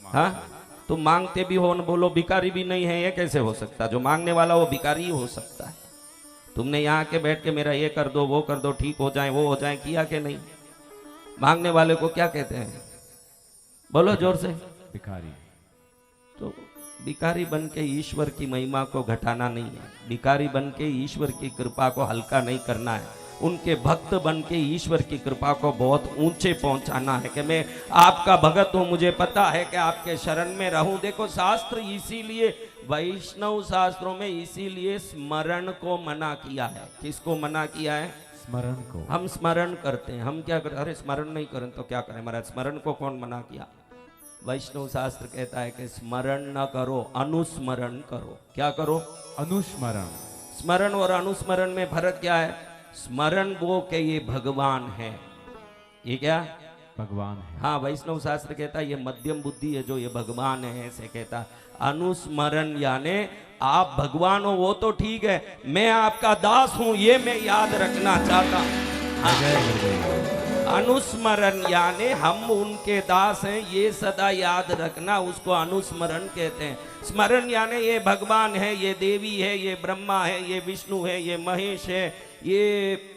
हाँ, तुम मांगते भी हो न बोलो भिखारी भी नहीं है, ये कैसे हो सकता? जो मांगने वाला वो भिखारी ही हो सकता है। तुमने यहाँ के बैठ के मेरा ये कर दो वो कर दो, ठीक हो जाए वो हो जाए, किया कि नहीं? मांगने वाले को क्या कहते हैं? बोलो जोर से। भिखारी। तो भिखारी बन के ईश्वर की महिमा को घटाना नहीं है, भिखारी बन के ईश्वर की कृपा को हल्का नहीं करना है, उनके भक्त बन के ईश्वर की कृपा को बहुत ऊंचे पहुंचाना है कि मैं आपका भगत हूं, मुझे पता है कि आपके शरण में रहूं। देखो शास्त्र इसीलिए, वैष्णव शास्त्रों में इसीलिए स्मरण को मना किया है। किसको मना किया है? स्मरण को। हम स्मरण करते हैं, हम क्या करते? अरे स्मरण नहीं करें तो क्या करें महाराज? स्मरण को कौन मना किया? वैष्णव शास्त्र कहता है कि स्मरण न करो, अनुस्मरण करो। क्या करो? अनुस्मरण। स्मरण और अनुस्मरण में फर्क क्या है? स्मरण वो के ये भगवान है, ये क्या? भगवान है। हाँ, वैष्णव शास्त्र कहता है ये मध्यम बुद्धि है जो ये भगवान है, ऐसे कहता। अनुस्मरण यानी आप भगवान हो वो तो ठीक है, मैं आपका दास हूं ये मैं याद रखना चाहता हूं। हाँ। अनुस्मरण यानी हम उनके दास हैं ये सदा याद रखना, उसको अनुस्मरण कहते हैं। स्मरण यानी ये भगवान है, ये देवी है, ये ब्रह्मा है, ये विष्णु है, ये महेश है, ये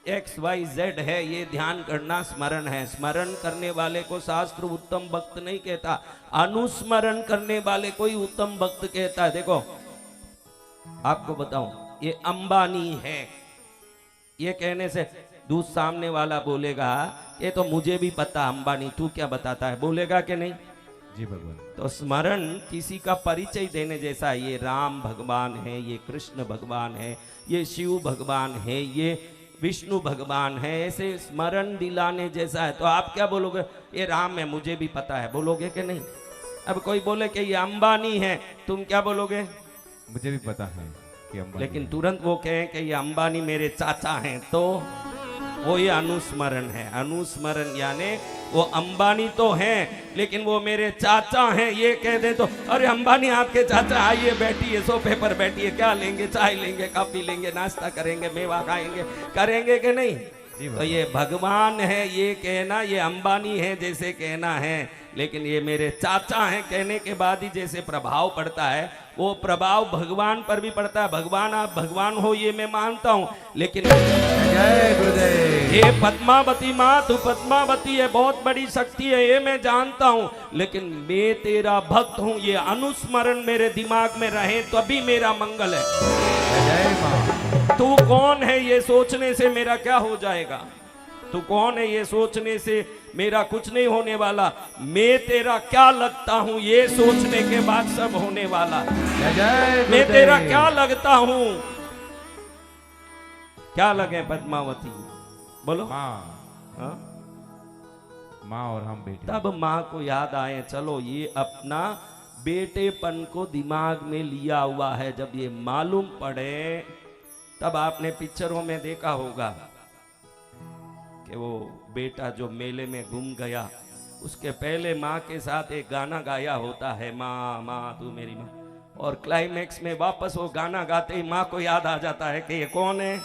XYZ है, ये ध्यान करना स्मरण है। स्मरण करने वाले को शास्त्र उत्तम भक्त नहीं कहता, अनुस्मरण करने वाले को ही उत्तम भक्त कहता है। देखो आपको बताऊं, ये अंबानी है, ये कहने से दूसरे सामने वाला बोलेगा ये तो मुझे भी पता अंबानी, तू क्या बताता है, बोलेगा कि नहीं? जी भगवान। तो स्मरण किसी का परिचय देने जैसा है। ये राम भगवान है, ये कृष्ण भगवान है, ये शिव भगवान है, ये विष्णु भगवान है, ऐसे स्मरण दिलाने जैसा है। तो आप क्या बोलोगे? ये राम है मुझे भी पता है, बोलोगे कि नहीं? अब कोई बोले कि ये अंबानी है, तुम क्या बोलोगे? मुझे भी पता है कि अंबानी लेकिन है। तुरंत वो कहें कि ये अंबानी मेरे चाचा हैं, तो वो ये अनुस्मरण है। अनुस्मरण यानी वो अंबानी तो हैं लेकिन वो मेरे चाचा हैं, ये कह दे तो अरे अंबानी आपके चाचा, आइए बैठिए सोफे पर बैठिए, क्या लेंगे? चाय लेंगे, कॉफी लेंगे, नाश्ता करेंगे, मेवा खाएंगे, करेंगे कि नहीं? तो ये भगवान है ये कहना, ये अंबानी है जैसे कहना है, लेकिन ये मेरे चाचा हैं कहने के बाद ही जैसे प्रभाव पड़ता है, वो प्रभाव भगवान पर भी पड़ता है। भगवान आप भगवान हो ये मैं मानता हूं, लेकिन जय गुरुदेव। ये पद्मावती माँ तू पद्मावती है, बहुत बड़ी शक्ति है ये मैं जानता हूं, लेकिन मैं तेरा भक्त हूं, ये अनुस्मरण मेरे दिमाग में रहे तभी मेरा मंगल है। जय मां। तू कौन है ये सोचने से मेरा क्या हो जाएगा? तू कौन है ये सोचने से मेरा कुछ नहीं होने वाला। मैं तेरा क्या लगता हूं ये सोचने के बाद सब होने वाला। जय मैं तेरा क्या लगता हूं? क्या लगे पद्मावती? बोलो। माँ। हाँ? माँ और हम बेटे। तब माँ को याद आए, चलो ये अपना बेटेपन को दिमाग में लिया हुआ है। जब ये मालूम पड़े, तब आपने पिक्चरों में देखा होगा कि वो बेटा जो मेले में गुम गया, उसके पहले माँ के साथ एक गाना गाया होता है, माँ माँ तू मेरी माँ, और क्लाइमेक्स में वापस वो गाना गाते ही माँ को याद आ जाता है कि ये कौन है।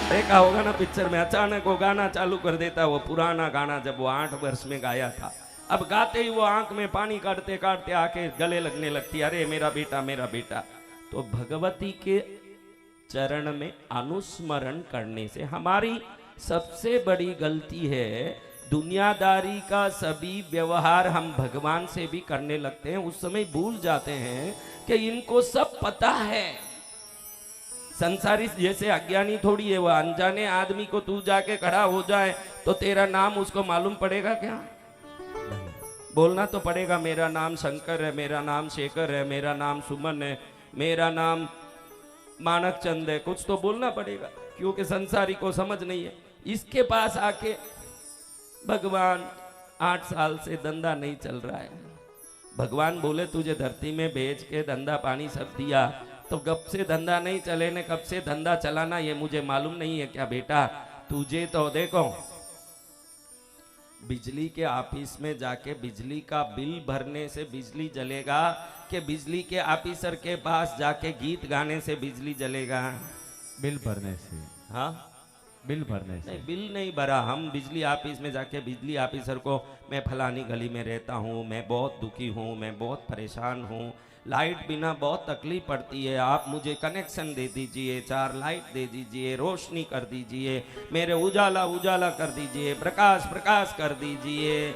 देखा होगा ना पिक्चर में, अचानक वो गाना चालू कर देता है, वो पुराना गाना जब वो 8 वर्ष में गाया था। अब गाते ही वो आंख में पानी काटते काटते आके गले लगने लगती, अरे मेरा बेटा मेरा बेटा। तो भगवती के चरण में अनुस्मरण करने से हमारी सबसे बड़ी गलती है, दुनियादारी का सभी व्यवहार हम भगवान से भी करने लगते हैं, उस समय भूल जाते हैं कि इनको सब पता है। संसारी जैसे अज्ञानी थोड़ी है, वो अनजाने आदमी को तू जाके खड़ा हो जाए तो तेरा नाम उसको मालूम पड़ेगा क्या? बोलना तो पड़ेगा, मेरा नाम शंकर है, मेरा नाम शेखर है, मेरा नाम सुमन है, मेरा नाम मानक चंद है, कुछ तो बोलना पड़ेगा, क्योंकि संसारी को समझ नहीं है। इसके पास आके भगवान 8 साल से धंधा नहीं चल रहा है। भगवान बोले तुझे धरती में भेज के धंधा पानी सब दिया, तो कब से धंधा नहीं चले ने, कब से धंधा चलाना ये मुझे मालूम नहीं है क्या बेटा? तुझे तो देखो बिजली के ऑफिस में जाके बिजली का बिल भरने से बिजली जलेगा कि बिजली के ऑफिसर के पास जाके गीत गाने से बिजली जलेगा? बिल भरने से। हाँ, बिल भरने से। नहीं, बिल नहीं भरा। हम बिजली ऑफिस में जाके बिजली ऑफिसर को, मैं फलानी गली में रहता हूँ, मैं बहुत दुखी हूँ, मैं बहुत परेशान हूँ, लाइट बिना बहुत तकलीफ पड़ती है, आप मुझे कनेक्शन दे दीजिए, 4 लाइट दे दीजिए, रोशनी कर दीजिए, मेरे उजाला उजाला कर दीजिए, प्रकाश प्रकाश कर दीजिए।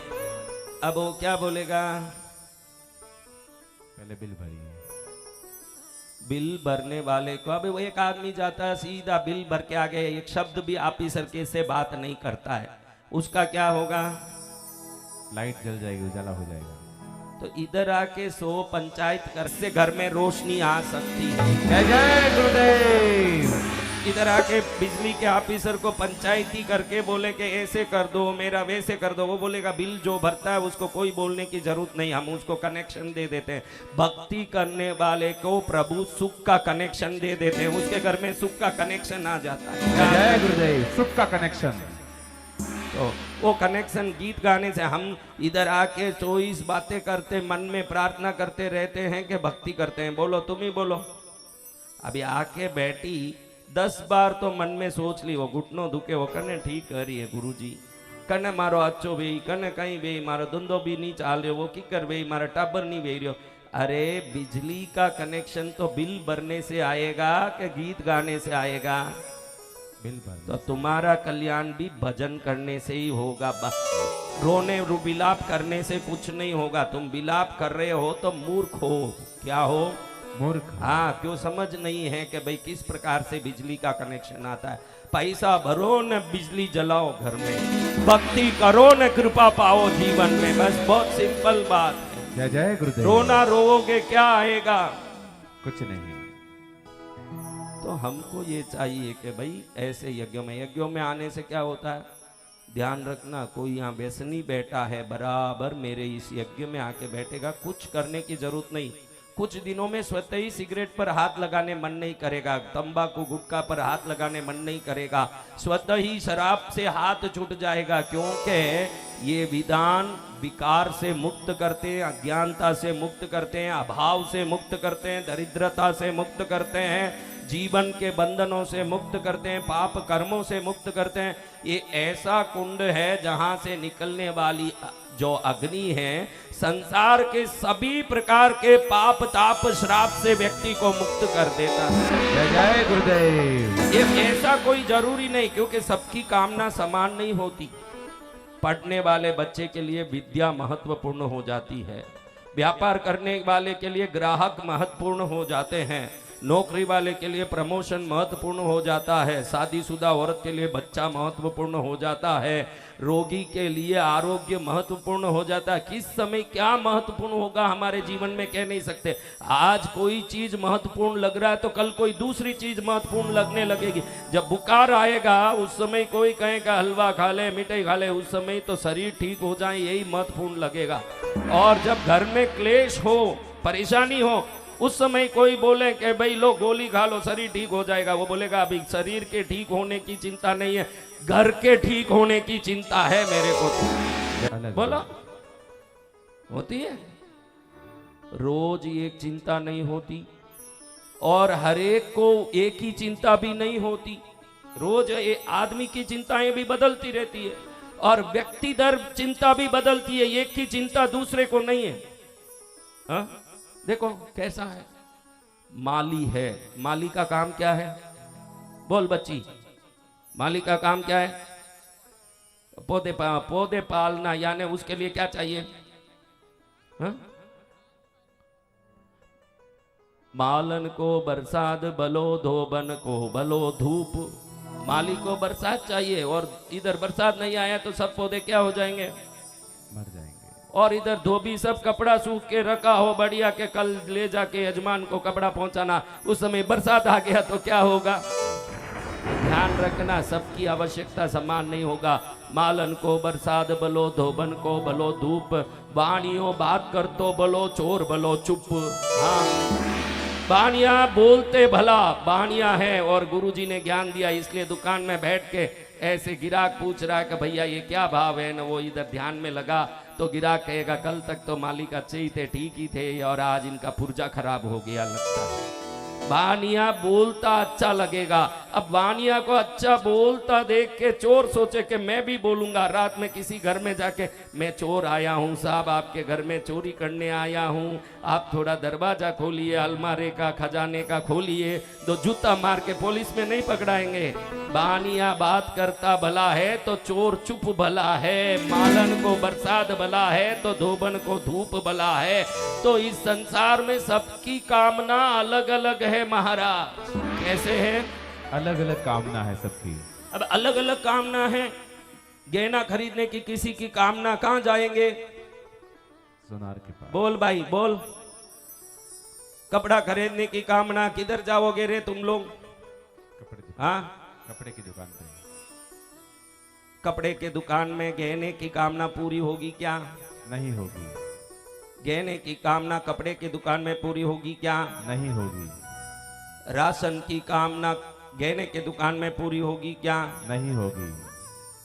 अब वो क्या बोलेगा? पहले बिल भरिए। बिल भरने वाले को, अब वो एक आदमी जाता है सीधा बिल भर के आगे, एक शब्द भी ऑफिसर के से बात नहीं करता है, उसका क्या होगा? लाइट जल जाएगी, उजाला हो जाएगा। तो इधर आके 100 पंचायत कर से घर में रोशनी आ सकती है। जय जय गुरुदेव। इधर आके बिजली के ऑफिसर को पंचायती करके बोले कि ऐसे कर दो, मेरा वैसे कर दो, वो बोलेगा बिल जो भरता है उसको कोई बोलने की जरूरत नहीं, हम उसको कनेक्शन दे देते हैं। भक्ति करने वाले को प्रभु सुख का कनेक्शन दे देते हैं, उसके घर में सुख का कनेक्शन आ जाता है। जय जय गुरुदेव। सुख का कनेक्शन। तो वो कनेक्शन गीत गाने से, हम इधर आके 24 बातें करते, मन में प्रार्थना करते रहते हैं कि भक्ति करते हैं? बोलो, तुम ही बोलो। अभी आके बैठी 10 बार तो मन में सोच ली, वो घुटनों दुखे, वो कने ठीक करी है गुरुजी, कने मारो अच्छो भाई, कने कहीं भाई मारो धंधो भी नहीं चाल रहे, वो की कर भाई मारा टाबर नहीं भाई रहो। अरे बिजली का कनेक्शन तो बिल भरने से आएगा कि गीत गाने से आएगा? बिल भरने। तो तुम्हारा कल्याण भी भजन करने से ही होगा। रोने विलाप करने से कुछ नहीं होगा। तुम विलाप कर रहे हो तो मूर्ख हो। क्या हो? मूर्ख। हाँ, क्यों समझ नहीं है कि भाई किस प्रकार से बिजली का कनेक्शन आता है? पैसा भरो न बिजली जलाओ घर में, भक्ति करो न कृपा पाओ जीवन में, बस बहुत सिंपल बात है। जय जय गुरुदेव। रोना रोओगे क्या आएगा? कुछ नहीं। तो हमको ये चाहिए कि भाई ऐसे यज्ञों में आने से क्या होता है? ध्यान रखना, कोई यहाँ व्यसनी बैठा है, बराबर मेरे इस यज्ञ में आके बैठेगा, कुछ करने की जरूरत नहीं। कुछ दिनों में स्वतः ही सिगरेट पर हाथ लगाने मन नहीं करेगा, तंबाकू गुटखा पर हाथ लगाने मन नहीं करेगा, स्वतः ही शराब से हाथ छूट जाएगा, क्योंकि ये विधान विकार से मुक्त करते हैं, अज्ञानता से मुक्त करते हैं, अभाव से मुक्त करते हैं, दरिद्रता से मुक्त करते हैं, जीवन के बंधनों से मुक्त करते हैं, पाप कर्मों से मुक्त करते हैं। ये ऐसा कुंड है जहां से निकलने वाली जो अग्नि है संसार के सभी प्रकार के पाप ताप श्राप से व्यक्ति को मुक्त कर देता है। जय जय गुरुदेव। ये ऐसा कोई जरूरी नहीं, क्योंकि सबकी कामना समान नहीं होती। पढ़ने वाले बच्चे के लिए विद्या महत्वपूर्ण हो जाती है, व्यापार करने वाले के लिए ग्राहक महत्वपूर्ण हो जाते हैं, नौकरी वाले के लिए प्रमोशन महत्वपूर्ण हो जाता है, शादीशुदा औरत के लिए बच्चा महत्वपूर्ण हो जाता है, रोगी के लिए आरोग्य महत्वपूर्ण हो जाता है। किस समय क्या महत्वपूर्ण होगा हमारे जीवन में कह नहीं सकते। आज कोई चीज महत्वपूर्ण लग रहा है तो कल कोई दूसरी चीज महत्वपूर्ण लगने लगेगी। जब बुखार आएगा उस समय कोई कहेगा हलवा खा ले, मिठाई खा ले, उस समय तो शरीर ठीक हो जाए यही महत्वपूर्ण लगेगा। और जब घर में क्लेश हो, परेशानी हो, उस समय कोई बोले कि भाई लो गोली खा लो शरीर ठीक हो जाएगा, वो बोलेगा अभी शरीर के ठीक होने की चिंता नहीं है, घर के ठीक होने की चिंता है मेरे को तो। बोलो, होती है? रोज एक चिंता नहीं होती और हर एक को एक ही चिंता भी नहीं होती। रोज आदमी की चिंताएं भी बदलती रहती है और व्यक्ति दर चिंता भी बदलती है, एक की चिंता दूसरे को नहीं है। हा? देखो कैसा है, माली है, माली का काम क्या है? बोल बच्ची, माली का काम क्या है? पौधे पालना, यानी उसके लिए क्या चाहिए? हा? मालन को बरसात बलो, धोबन को बलो धूप। माली को बरसात चाहिए और इधर बरसात नहीं आया तो सब पौधे क्या हो जाएंगे? मर जाएंगे। और इधर धोबी सब कपड़ा सूख के रखा हो बढ़िया के कल ले जाके यजमान को कपड़ा पहुंचाना, उस समय बरसात आ गया तो क्या होगा? ध्यान रखना, सबकी आवश्यकता समान नहीं होगा। मालन को बरसात बलो, धोबन को बलो धूप, बाणियों बात कर तो बलो, चोर बलो चुप। हाँ, बाणिया बोलते भला, बाणिया है और गुरुजी ने ज्ञान दिया, इसलिए दुकान में बैठ के ऐसे गिराक पूछ रहा है कि भैया ये क्या भाव है, न वो इधर ध्यान में लगा तो गिराक कहेगा कल तक तो मालिक अच्छे ही थे, ठीक ही थे, और आज इनका पुर्जा खराब हो गया लगता है। बानिया बोलता अच्छा लगेगा। अब वानिया को अच्छा बोलता देख के चोर सोचे कि मैं भी बोलूंगा। रात में किसी घर में जाके मैं चोर आया हूं साहब, आपके घर में चोरी करने आया हूं, आप थोड़ा दरवाजा खोलिए, अलमारे का खजाने का खोलिए, तो जूता मार के पुलिस में नहीं पकड़ाएंगे। वानिया बात करता भला है तो चोर चुप भला है, मालन को बरसात भला है तो धोबन को धूप भला है। तो इस संसार में सबकी कामना अलग अलग है महाराज। कैसे है? अलग अलग कामना है सबकी। अब अलग अलग कामना है। गहना खरीदने की किसी की कामना, कहां जाएंगे? सोनार के पास। बोल भाई बोल। कपड़ा खरीदने की कामना, किधर जाओगे रे तुम लोग? हाँ, कपड़े की दुकान पे। कपड़े के दुकान में गहने की कामना पूरी होगी क्या? नहीं होगी। गहने की कामना कपड़े की दुकान में पूरी होगी क्या? नहीं होगी। राशन की कामना गहने की दुकान में पूरी होगी क्या? नहीं होगी।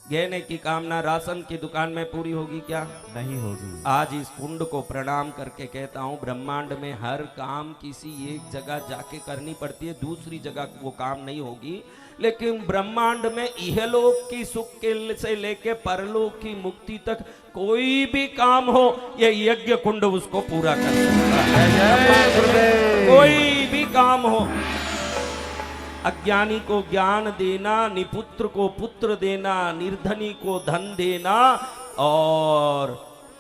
गहने की कामना राशन की दुकान में पूरी होगी क्या? नहीं होगी। आज इस कुंड को प्रणाम करके कहता हूँ, ब्रह्मांड में हर काम किसी एक जगह जाके करनी पड़ती है, दूसरी जगह वो काम नहीं होगी। लेकिन ब्रह्मांड में इहलोक की सुख के से लेके परलोक की मुक्ति तक कोई भी काम हो, ये यज्ञ कुंड उसको पूरा कर सकता है। कोई भी काम हो। अज्ञानी को ज्ञान देना, निपुत्र को पुत्र देना, निर्धनी को धन देना और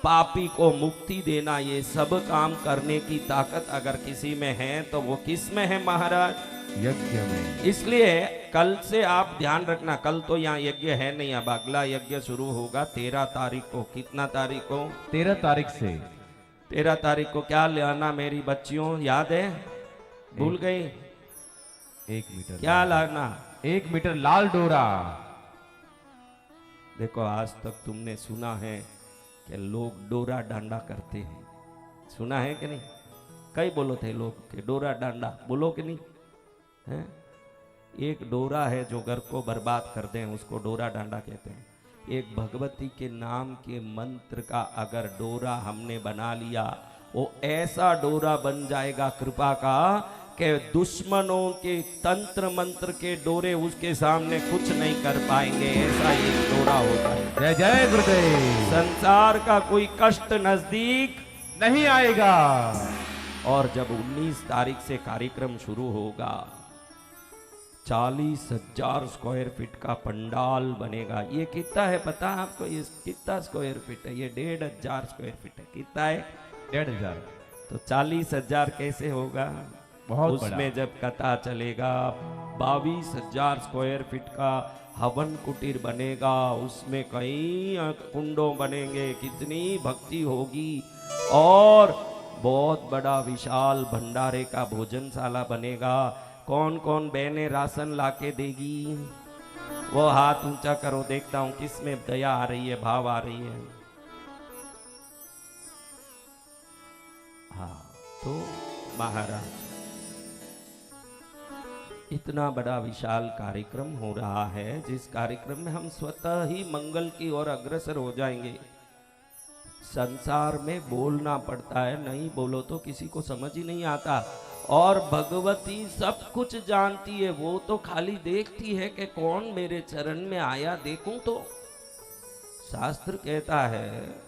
पापी को मुक्ति देना, ये सब काम करने की ताकत अगर किसी में है तो वो किस में है महाराज? यज्ञ में। इसलिए कल से आप ध्यान रखना, कल तो यहाँ यज्ञ है नहीं, अब अगला यज्ञ शुरू होगा 13 तारीख को। कितना तारीख को? 13 तारीख से। 13 तारीख को क्या लाना मेरी बच्चियों, याद है? भूल गई? 1 मीटर। क्या लाना? 1 मीटर लाल डोरा। देखो आज तक तुमने सुना है कि लोग डोरा डांडा करते हैं, सुना है कि नहीं? कई बोलो थे लोग कि डोरा डांडा, बोलो कि नहीं है? एक डोरा है जो घर को बर्बाद कर दे, उसको डोरा डांडा कहते हैं। एक भगवती के नाम के मंत्र का अगर डोरा हमने बना लिया, वो ऐसा डोरा बन जाएगा कृपा का कि दुश्मनों के तंत्र मंत्र के डोरे उसके सामने कुछ नहीं कर पाएंगे। ऐसा एक डोरा होता है। जय जय गुरुदेव। संसार का कोई कष्ट नजदीक नहीं आएगा। और जब 19 तारीख से कार्यक्रम शुरू होगा, 40,000 स्क्वायर फीट का पंडाल बनेगा। ये कितना है पता है आपको? ये कितना स्क्वायर फीट है? ये 1,500 स्क्वायर फीट है। कितना है? 1,500। तो 40,000 कैसे होगा? बहुत उसमें बड़ा। जब कथा चलेगा, 22,000 स्क्वायर फीट का हवन कुटीर बनेगा, उसमें कई कुंडों बनेंगे, कितनी भक्ति होगी। और बहुत बड़ा विशाल भंडारे का भोजनशाला बनेगा। कौन कौन बहनें राशन लाके देगी? वो हाथ ऊंचा करो, देखता हूं किस में दया आ रही है, भाव आ रही है। हाँ, तो महाराज इतना बड़ा विशाल कार्यक्रम हो रहा है, जिस कार्यक्रम में हम स्वतः ही मंगल की ओर अग्रसर हो जाएंगे। संसार में बोलना पड़ता है, नहीं बोलो तो किसी को समझ ही नहीं आता। और भगवती सब कुछ जानती है, वो तो खाली देखती है कि कौन मेरे चरण में आया, देखूं तो। शास्त्र कहता है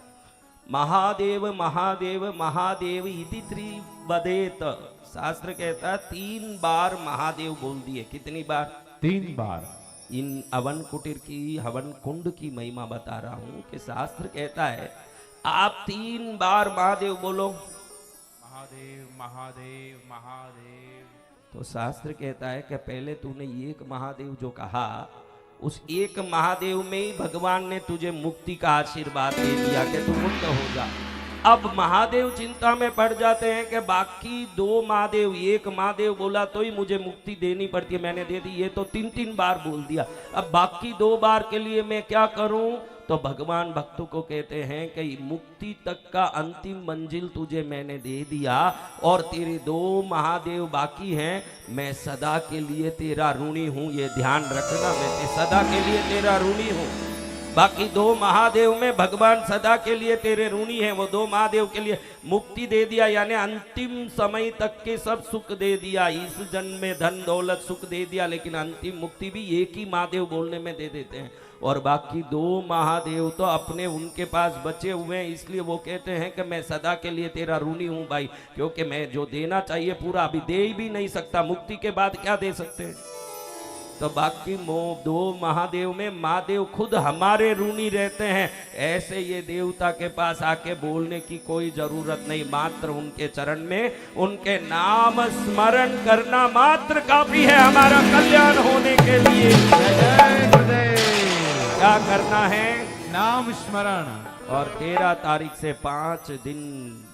महादेव महादेव महादेव इति त्रिवदेत। शास्त्र कहता है 3 बार महादेव बोल दिए। कितनी बार? 3 बार। इन हवन कुटीर की, हवन कुंड की महिमा बता रहा हूं कि शास्त्र कहता है आप 3 बार महादेव बोलो। महादेव महादेव महादेव। तो शास्त्र कहता है कि पहले तूने एक महादेव जो कहा, उस एक महादेव में ही भगवान ने तुझे मुक्ति का आशीर्वाद दे दिया कि तू मुक्त हो जा। अब महादेव चिंता में पड़ जाते हैं कि बाकी 2 महादेव, एक महादेव बोला तो ही मुझे मुक्ति देनी पड़ती है, मैंने दे दी, ये तो 3-3 बार बोल दिया, अब बाकी 2 बार के लिए मैं क्या करूं? तो भगवान भक्तों को कहते हैं कि मुक्ति तक का अंतिम मंजिल तुझे मैंने दे दिया और तेरे 2 महादेव बाकी हैं। मैं सदा के लिए तेरा ऋणी हूं, ये ध्यान रखना, मैं सदा के लिए तेरा ऋणी हूं। बाकी दो महादेव में भगवान सदा के लिए तेरे ऋणी है। वो दो महादेव के लिए मुक्ति दे दिया, यानी अंतिम समय तक के सब सुख दे दिया। इस जन्म में धन दौलत सुख दे दिया, लेकिन अंतिम मुक्ति भी एक ही महादेव बोलने में दे देते हैं। और बाकी दो महादेव तो अपने उनके पास बचे हुए हैं, इसलिए वो कहते हैं कि मैं सदा के लिए तेरा ऋणी हूं भाई, क्योंकि मैं जो देना चाहिए पूरा अभी दे ही भी नहीं सकता, मुक्ति के बाद क्या दे सकते हैं। तो बाकी दो महादेव में महादेव खुद हमारे ऋणी रहते हैं। ऐसे ये देवता के पास आके बोलने की कोई जरूरत नहीं, मात्र उनके चरण में उनके नाम स्मरण करना मात्र काफी है हमारा कल्याण होने के लिए। जय गुरुदेव। क्या करना है? नाम स्मरण। और 13 तारीख से 5 दिन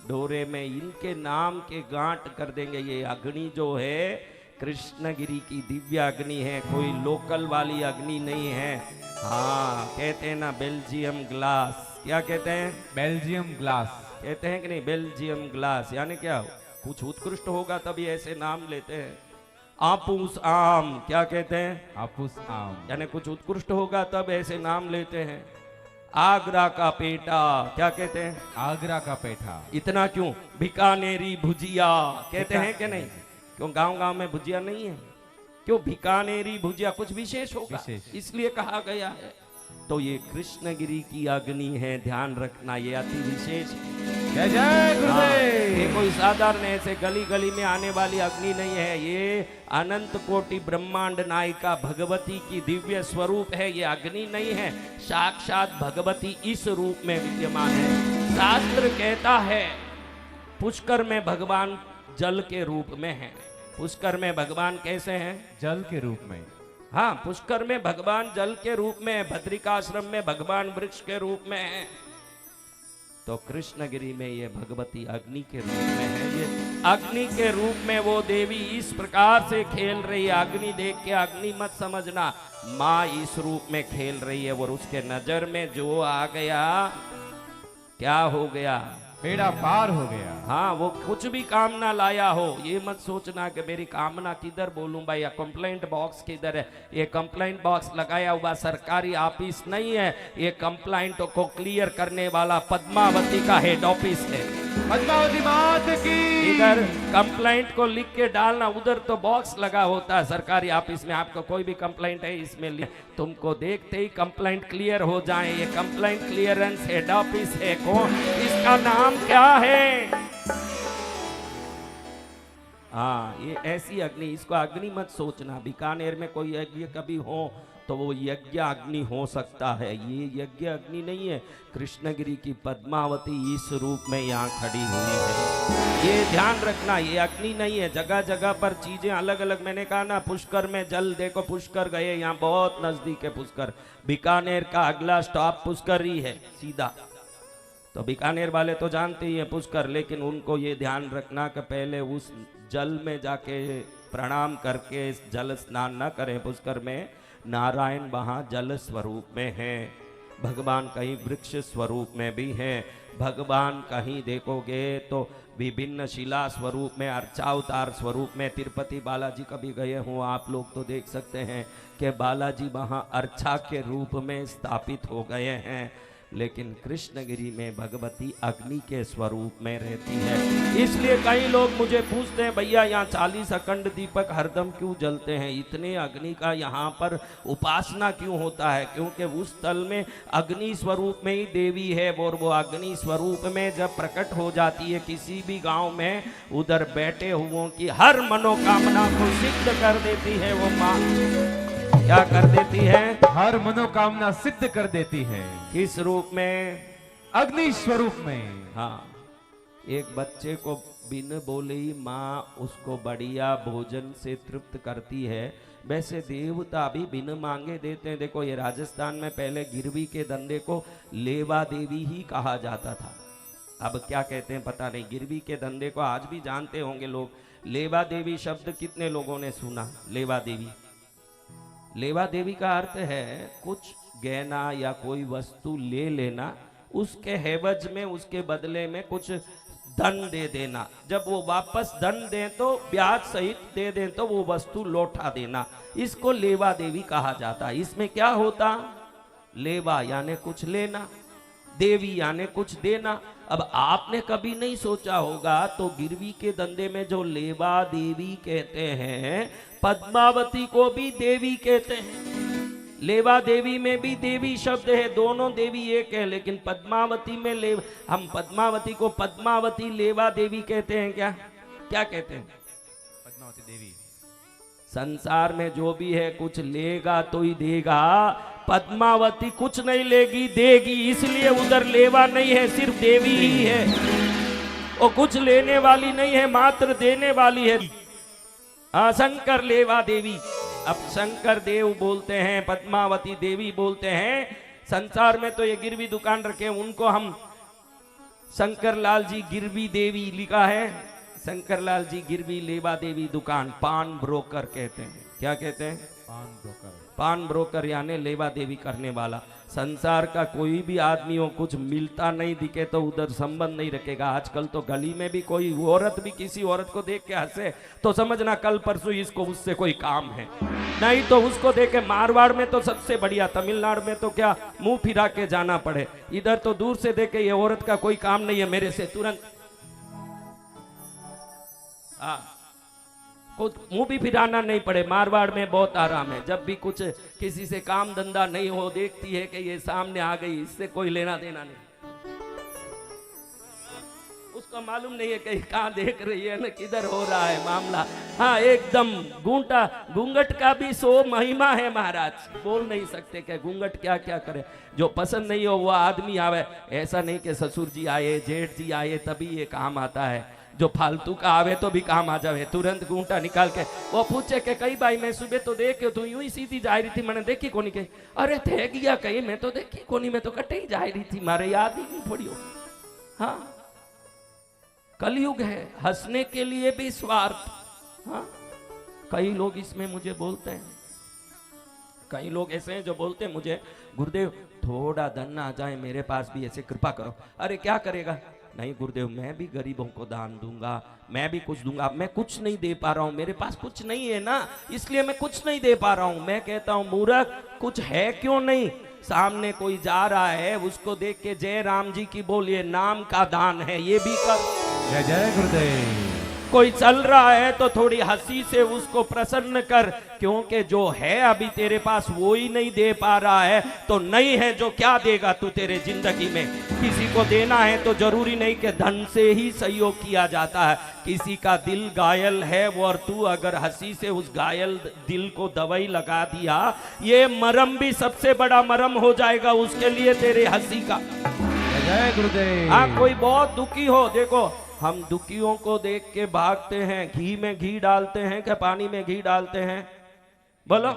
डोरे में इनके नाम के गांठ कर देंगे। ये अग्नि जो है कृष्णगिरी की दिव्य अग्नि है, कोई लोकल वाली अग्नि नहीं है। हाँ, कहते हैं ना बेल्जियम ग्लास, क्या कहते हैं? बेल्जियम ग्लास कहते हैं कि नहीं? बेल्जियम ग्लास यानी क्या? कुछ उत्कृष्ट होगा तभी ऐसे नाम लेते हैं। आपूस आम, क्या कहते हैं? आपूस आम, यानी कुछ उत्कृष्ट होगा तब ऐसे नाम लेते हैं। आगरा का पेटा, क्या कहते हैं? आगरा का पेठा। इतना क्यों? बीकानेरी भुजिया, कहते हैं कि नहीं? क्यों गांव गांव में भुजिया नहीं है? क्यों बीकानेरी भुजिया? कुछ विशेष होगा, इसलिए कहा गया है। तो ये कृष्णगिरी की अग्नि है, ध्यान रखना, ये अति विशेष। जय जय गुरुदेव। ये कोई साधारण ऐसे गली गली में आने वाली अग्नि नहीं है, ये अनंत कोटि ब्रह्मांड नायिका भगवती की दिव्य स्वरूप है। ये अग्नि नहीं है, साक्षात भगवती इस रूप में विद्यमान है। शास्त्र कहता है पुष्कर में भगवान जल के रूप में है। पुष्कर में भगवान कैसे हैं? जल के रूप में। हाँ, पुष्कर में भगवान जल के रूप में है, भद्रिकाश्रम में भगवान वृक्ष के रूप में है। तो कृष्णगिरी में ये भगवती अग्नि के रूप में है। ये अग्नि के रूप में वो देवी इस प्रकार से खेल रही है। अग्नि देख के अग्नि मत समझना, माँ इस रूप में खेल रही है। और उसके नजर में जो आ गया, क्या हो गया? बेड़ा पार हो गया। हाँ, वो कुछ भी कामना लाया हो, ये मत सोचना कि मेरी कामना किधर बोलूं भाई, या कंप्लेंट बॉक्स किधर है। ये कंप्लेंट बॉक्स लगाया हुआ सरकारी ऑफिस नहीं है, ये कंप्लेंट को क्लियर करने वाला पद्मावती का हेड ऑफिस है। पद्मावती मात की। इधर कंप्लेंट को लिख के डालना, उधर तो बॉक्स लगा होता है सरकारी ऑफिस में। आपको कोई भी कंप्लेंट है इसमें तुमको देखते ही कंप्लेंट क्लियर हो जाए। ये कंप्लेंट क्लियरेंस हेड ऑफिस है। कौन? इसका नाम क्या है? हाँ, ये ऐसी अग्नि, इसको अग्नि मत सोचना। बीकानेर में कोई यज्ञ कभी हो तो वो यज्ञ अग्नि हो सकता है, ये यज्ञ अग्नि नहीं है। कृष्णगिरी की पद्मावती इस रूप में यहाँ खड़ी हुई है, ये ध्यान रखना। ये अग्नि नहीं है। जगह जगह पर चीजें अलग अलग। मैंने कहा ना, पुष्कर में जल देखो, पुष्कर गए, यहाँ बहुत नजदीक है पुष्कर। बीकानेर का अगला स्टॉप पुष्कर ही है सीधा। तो बीकानेर वाले तो जानते ही है पुष्कर, लेकिन उनको ये ध्यान रखना कि पहले उस जल में जाके प्रणाम करके जल स्नान न करें। पुष्कर में नारायण वहाँ जल स्वरूप में है, भगवान कहीं वृक्ष स्वरूप में भी हैं, भगवान कहीं देखोगे तो विभिन्न शिला स्वरूप में, अर्चावतार स्वरूप में। तिरुपति बालाजी कभी गए हो आप लोग तो देख सकते हैं कि बालाजी वहाँ अर्चा के रूप में स्थापित हो गए हैं। लेकिन कृष्णगिरी में भगवती अग्नि के स्वरूप में रहती है। इसलिए कई लोग मुझे पूछते हैं, भैया यहाँ 40 अखंड दीपक हरदम क्यों जलते हैं, इतने अग्नि का यहाँ पर उपासना क्यों होता है? क्योंकि उस स्थल में अग्नि स्वरूप में ही देवी है, और वो अग्नि स्वरूप में जब प्रकट हो जाती है किसी भी गांव में, उधर बैठे हुओं की हर मनोकामना को सिद्ध कर देती है। वो माँ क्या कर देती है? हर मनोकामना सिद्ध कर देती है। किस रूप में? अग्नि स्वरूप में। हाँ, एक बच्चे को बिन बोले ही माँ उसको बढ़िया भोजन से तृप्त करती है, वैसे देवता भी बिन मांगे देते हैं। देखो, ये राजस्थान में पहले गिरवी के धंधे को लेवा देवी ही कहा जाता था। अब क्या कहते हैं पता नहीं। गिरवी के धंधे को आज भी जानते होंगे लोग। लेवा देवी शब्द कितने लोगों ने सुना? लेवा देवी, लेवा देवी का अर्थ है कुछ गहना या कोई वस्तु ले लेना, उसके हेवज में, उसके बदले में कुछ धन दे देना। जब वो वापस धन दें तो ब्याज सहित दे दें तो वो वस्तु लौटा देना, इसको लेवा देवी कहा जाता है। इसमें क्या होता? लेवा यानी कुछ लेना, देवी यानी कुछ देना। अब आपने कभी नहीं सोचा होगा तो गिरवी के धंधे में जो लेवा देवी कहते हैं, पद्मावती को भी देवी कहते हैं। लेवा देवी में भी देवी शब्द है, दोनों देवी एक है, लेकिन पद्मावती में हम पद्मावती को पद्मावती लेवा देवी कहते हैं। क्या क्या कहते हैं? पद्मावती देवी। संसार में जो भी है कुछ लेगा तो ही देगा, पद्मावती कुछ नहीं लेगी देगी, इसलिए उधर लेवा नहीं है, सिर्फ देवी ही है। वो कुछ लेने वाली नहीं है, मात्र देने वाली है। शंकर लेवा देवी। अब शंकर देव बोलते हैं, पद्मावती देवी बोलते हैं। संसार में तो ये गिरवी दुकान रखे, उनको हम शंकर लाल जी गिरवी देवी लिखा है, शंकर लाल जी गिरवी लेवा देवी दुकान, पान ब्रोकर कहते हैं। क्या कहते हैं? पान ब्रोकर। पान ब्रोकर यानी लेवा देवी करने वाला। संसार का कोई भी आदमी हो, कुछ मिलता नहीं दिखे तो उधर संबंध नहीं रखेगा। आजकल तो गली में भी कोई औरत भी किसी औरत को देख के हंसे तो समझना कल परसों इसको उससे कोई काम है, नहीं तो उसको देख के मारवाड़ में तो सबसे बढ़िया, तमिलनाडु में तो क्या मुंह फिरा के जाना पड़े, इधर तो दूर से देखे ये औरत का कोई काम नहीं है मेरे से, तुरंत कुछ मुंह भी फिराना नहीं पड़े। मारवाड़ में बहुत आराम है, जब भी कुछ किसी से काम धंधा नहीं हो, देखती है कि ये सामने आ गई, इससे कोई लेना देना नहीं, उसको मालूम नहीं है कि कहाँ देख रही है ना, किधर हो रहा है मामला। हाँ, एकदम घूंघट का भी सो महिमा है महाराज, बोल नहीं सकते कि घूंघट क्या क्या करे। जो पसंद नहीं हो वो आदमी आवे, ऐसा नहीं कि ससुर जी आए जेठ जी आए तभी ये काम आता है। जो फालतू का आवे तो भी काम आ जावे, तुरंत घूंटा निकाल के वो पूछे कि कई भाई मैं सुबह तो देखे तू यूं ही सीधी जा रही थी, मैंने देखी कोनी के, अरे थे गया कहीं, मैं तो देखी कोनी, मैं तो कटे ही जा रही थी, मारे याद ही नहीं थोड़ी हो। हाँ, कलयुग है, हंसने के लिए भी स्वार्थ। हाँ, कई लोग इसमें मुझे बोलते हैं, कई लोग ऐसे हैं जो बोलते हैं मुझे, गुरुदेव थोड़ा धन आ जाए मेरे पास भी, ऐसे कृपा करो। अरे क्या करेगा? नहीं गुरुदेव, मैं भी गरीबों को दान दूंगा, मैं भी कुछ दूंगा, मैं कुछ नहीं दे पा रहा हूं, मेरे पास कुछ नहीं है ना, इसलिए मैं कुछ नहीं दे पा रहा हूं। मैं कहता हूं मूर्ख, कुछ है क्यों नहीं? सामने कोई जा रहा है, उसको देख के जय राम जी की बोलिए, नाम का दान है, ये भी कर। जय जय गुरुदेव। कोई चल रहा है तो थोड़ी हंसी से उसको प्रसन्न कर, क्योंकि जो है अभी तेरे पास वो ही नहीं दे पा रहा है, तो नहीं है जो क्या देगा तू तेरे जिंदगी में। किसी को देना है तो जरूरी नहीं कि धन से ही सहयोग किया जाता है। किसी का दिल घायल है वो, और तू अगर हंसी से उस घायल दिल को दवाई लगा दिया, ये मरम भी सबसे बड़ा मरम हो जाएगा उसके लिए तेरे हंसी का। जय जय गुरुदेव। हाँ, कोई बहुत दुखी हो, देखो हम दुखियों को देख के भागते हैं, घी में घी डालते हैं कि पानी में घी डालते हैं? बोलो।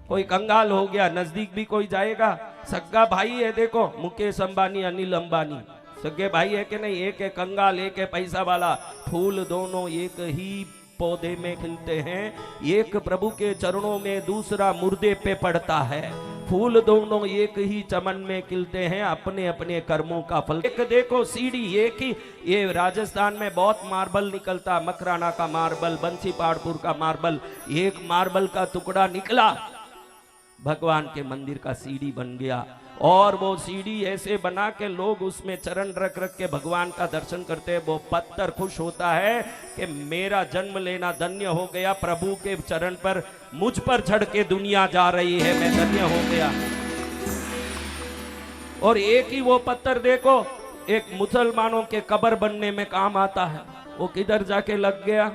कोई कंगाल हो गया, नजदीक भी कोई जाएगा? सगा भाई है, देखो मुकेश अंबानी अनिल अंबानी सगे भाई है कि नहीं? एक है कंगाल, एक है पैसा वाला, फूल दोनों एक ही पौधे में खिलते हैं, एक प्रभु के चरणों में, दूसरा मुर्दे पे पड़ता है। फूल दोनों एक ही चमन में खिलते हैं, अपने अपने कर्मों का फल। एक देखो सीढ़ी एक ही, ये राजस्थान में बहुत मार्बल निकलता, मकराना का मार्बल, बंसी पहाड़पुर का मार्बल, एक मार्बल का टुकड़ा निकला, भगवान के मंदिर का सीढ़ी बन गया। और वो सीढ़ी ऐसे बना के लोग उसमें चरण रख रख के भगवान का दर्शन करते हैं। वो पत्थर खुश होता है कि मेरा जन्म लेना धन्य हो गया, प्रभु के चरण पर मुझ पर चढ़ के दुनिया जा रही है, मैं धन्य हो गया। और एक ही वो पत्थर देखो, एक मुसलमानों के कब्र बनने में काम आता है, वो किधर जाके लग गया?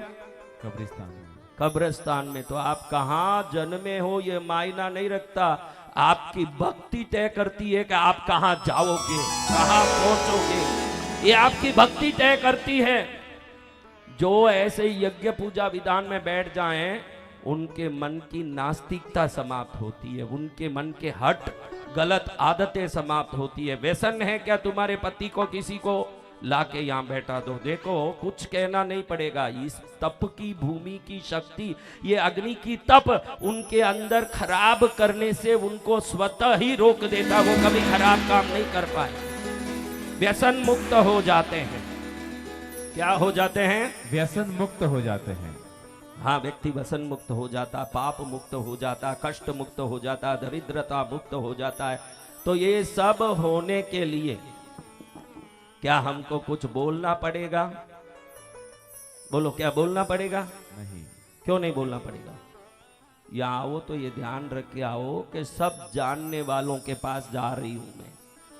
कब्रिस्तान में। कब्रिस्तान में। तो आप कहाँ जन्मे हो ये मायना नहीं रखता, आपकी भक्ति तय करती है कि आप कहां जाओगे, कहां पहुंचोगे, ये आपकी भक्ति तय करती है। जो ऐसे यज्ञ पूजा विधान में बैठ जाएं, उनके मन की नास्तिकता समाप्त होती है, उनके मन के हट गलत आदतें समाप्त होती है। व्यसन है क्या तुम्हारे पति को किसी को लाके यहाँ बैठा दो? देखो कुछ कहना नहीं पड़ेगा, इस तप की भूमि की शक्ति, ये अग्नि की तप उनके अंदर खराब करने से उनको स्वतः ही रोक देता, वो कभी खराब काम नहीं कर पाए, व्यसन मुक्त हो जाते हैं। क्या हो जाते हैं? व्यसन मुक्त हो जाते हैं। हाँ, व्यक्ति व्यसन मुक्त हो जाता, पाप मुक्त हो जाता, कष्ट मुक्त हो जाता, दरिद्रता मुक्त हो जाता है। तो ये सब होने के लिए क्या हमको कुछ बोलना पड़ेगा? बोलो, क्या बोलना पड़ेगा? नहीं। क्यों नहीं बोलना पड़ेगा? यहाँ आओ तो ये ध्यान रख के आओ कि सब जानने वालों के पास जा रही हूं मैं।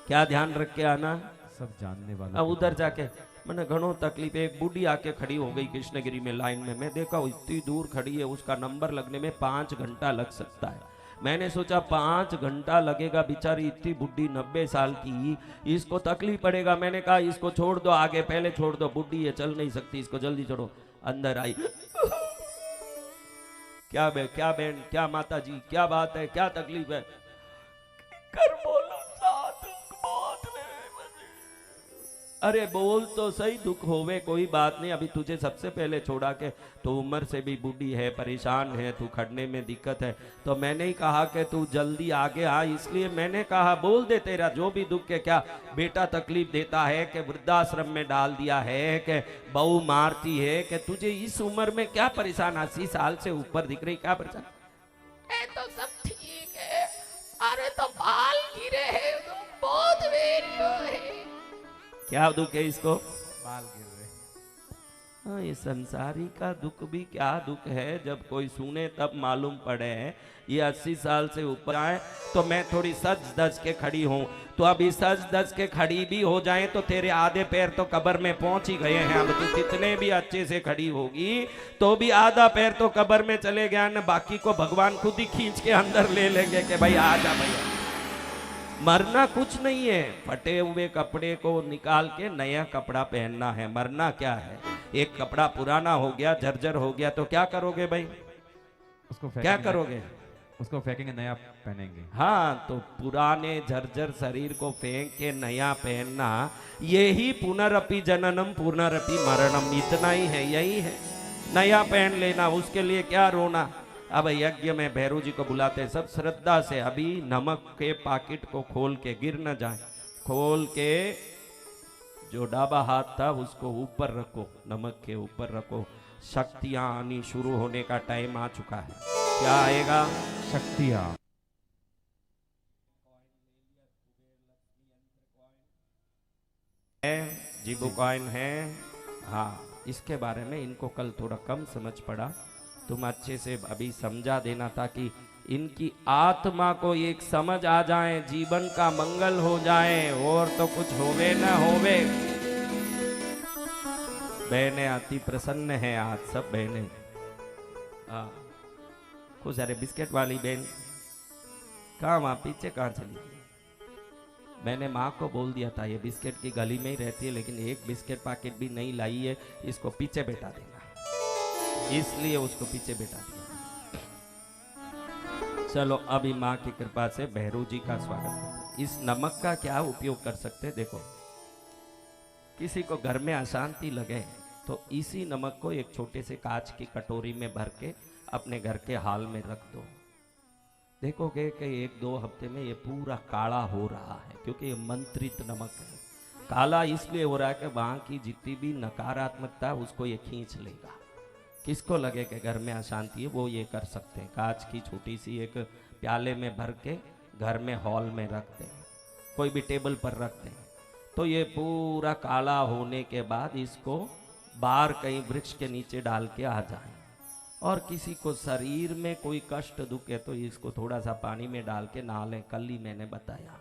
क्या ध्यान रख के आना? सब जानने वालों अब के उधर पास। जाके मैंने घणो तकलीफ है। एक बूढ़ी आके खड़ी हो गई कृष्णगिरी में लाइन में, मैं देखा इतनी दूर खड़ी है, उसका नंबर लगने में 5 घंटा लग सकता है। मैंने सोचा 5 घंटा लगेगा, बेचारी इतनी बुढ़ी 90 साल की, इसको तकलीफ पड़ेगा। मैंने कहा इसको छोड़ दो आगे, पहले छोड़ दो, बुढ़ी है चल नहीं सकती, इसको जल्दी छोड़ो। अंदर आई, क्या बहन, क्या माता जी, क्या बात है, क्या तकलीफ है? कर बोलो साथ, बहुत है। अरे बोल तो सही, दुख होवे कोई बात नहीं, अभी तुझे सबसे पहले छोड़ा के तो उम्र से भी बूढ़ी है, परेशान है, तू खड़ने में दिक्कत है। तो मैंने ही कहा कि तू जल्दी आगे आ, इसलिए मैंने कहा बोल दे तेरा जो भी दुख है। क्या बेटा तकलीफ देता है, कि वृद्धाश्रम में डाल दिया है, कि बहू मारती है, कि तुझे इस उम्र में क्या परेशान, 80 साल से ऊपर दिख रही, क्या परेशान? तो सब ठीक है। अरे तो बाल गिरे हैं, बहुत वेरियो है। क्या दुख है इसको? बाल गिर रहे। हाँ, ये संसारी का दुख भी क्या दुख है, जब कोई सुने तब मालूम पड़े। ये 80 साल से ऊपर आए तो मैं थोड़ी सज धज के खड़ी हूँ, तो अभी सज धज के खड़ी भी हो जाए तो तेरे आधे पैर तो कब्र में पहुंच ही गए हैं। अब तू कितने भी अच्छे से खड़ी होगी तो भी आधा पैर तो कब्र में चले गया न, बाकी को भगवान खुद ही खींच के अंदर ले लेंगे कि भाई आ जा भैया। मरना कुछ नहीं है, फटे हुए कपड़े को निकाल के नया कपड़ा पहनना है। मरना क्या है? एक कपड़ा पुराना हो गया, जर्जर हो गया तो क्या करोगे भाई? उसको क्या फेंकेंगे, करोगे? उसको फेंकेंगे, नया पहनेंगे। हाँ, तो पुराने जर्जर शरीर को फेंक के नया पहनना, यही पुनरअपि जननम पुनरअपि मरणम, इतना ही है, यही है। नया पहन लेना, उसके लिए क्या रोना। अब यज्ञ में भैरू जी को बुलाते हैं, सब श्रद्धा से अभी नमक के पाकिट को खोल के, गिर न जाए, खोल के जो डाबा हाथ था उसको ऊपर रखो, नमक के ऊपर रखो। शक्तियां आनी शुरू होने का टाइम आ चुका है। क्या आएगा? शक्तियाँ। है, जीबू कॉइन है। हाँ, इसके बारे में इनको कल थोड़ा कम समझ पड़ा, तुम अच्छे से अभी समझा देना ताकि इनकी आत्मा को एक समझ आ जाए, जीवन का मंगल हो जाए, और तो कुछ होवे न होवे। बहनें अति प्रसन्न है आज, सब बहनें। हाँ, खुश। अरे बिस्किट वाली बहन कहाँ, वहाँ पीछे कहाँ चली गई? मैंने माँ को बोल दिया था ये बिस्किट की गली में ही रहती है, लेकिन एक बिस्किट पैकेट भी नहीं लाई है, इसको पीछे बैठा देना, इसलिए उसको पीछे बैठा दिया। चलो अभी माँ की कृपा से भैरू जी का स्वागत करते हैं। इस नमक का क्या उपयोग कर सकते हैं? देखो, किसी को घर में अशांति लगे तो इसी नमक को एक छोटे से कांच की कटोरी में भर के अपने घर के हाल में रख दो। देखोगे कि 1-2 हफ्ते में ये पूरा काला हो रहा है, क्योंकि ये मंत्रित नमक है। काला इसलिए हो रहा है कि वहाँ की जितनी भी नकारात्मकता उसको ये खींच लेगा। किसको लगे कि घर में अशांति है, वो ये कर सकते हैं। कांच की छोटी सी एक प्याले में भर के घर में हॉल में रखते हैं, कोई भी टेबल पर रखते हैं, तो ये पूरा काला होने के बाद इसको बाहर कहीं वृक्ष के नीचे डाल के आ जाए। और किसी को शरीर में कोई कष्ट दुख है तो इसको थोड़ा सा पानी में डाल के नहा लें, कल ही मैंने बताया।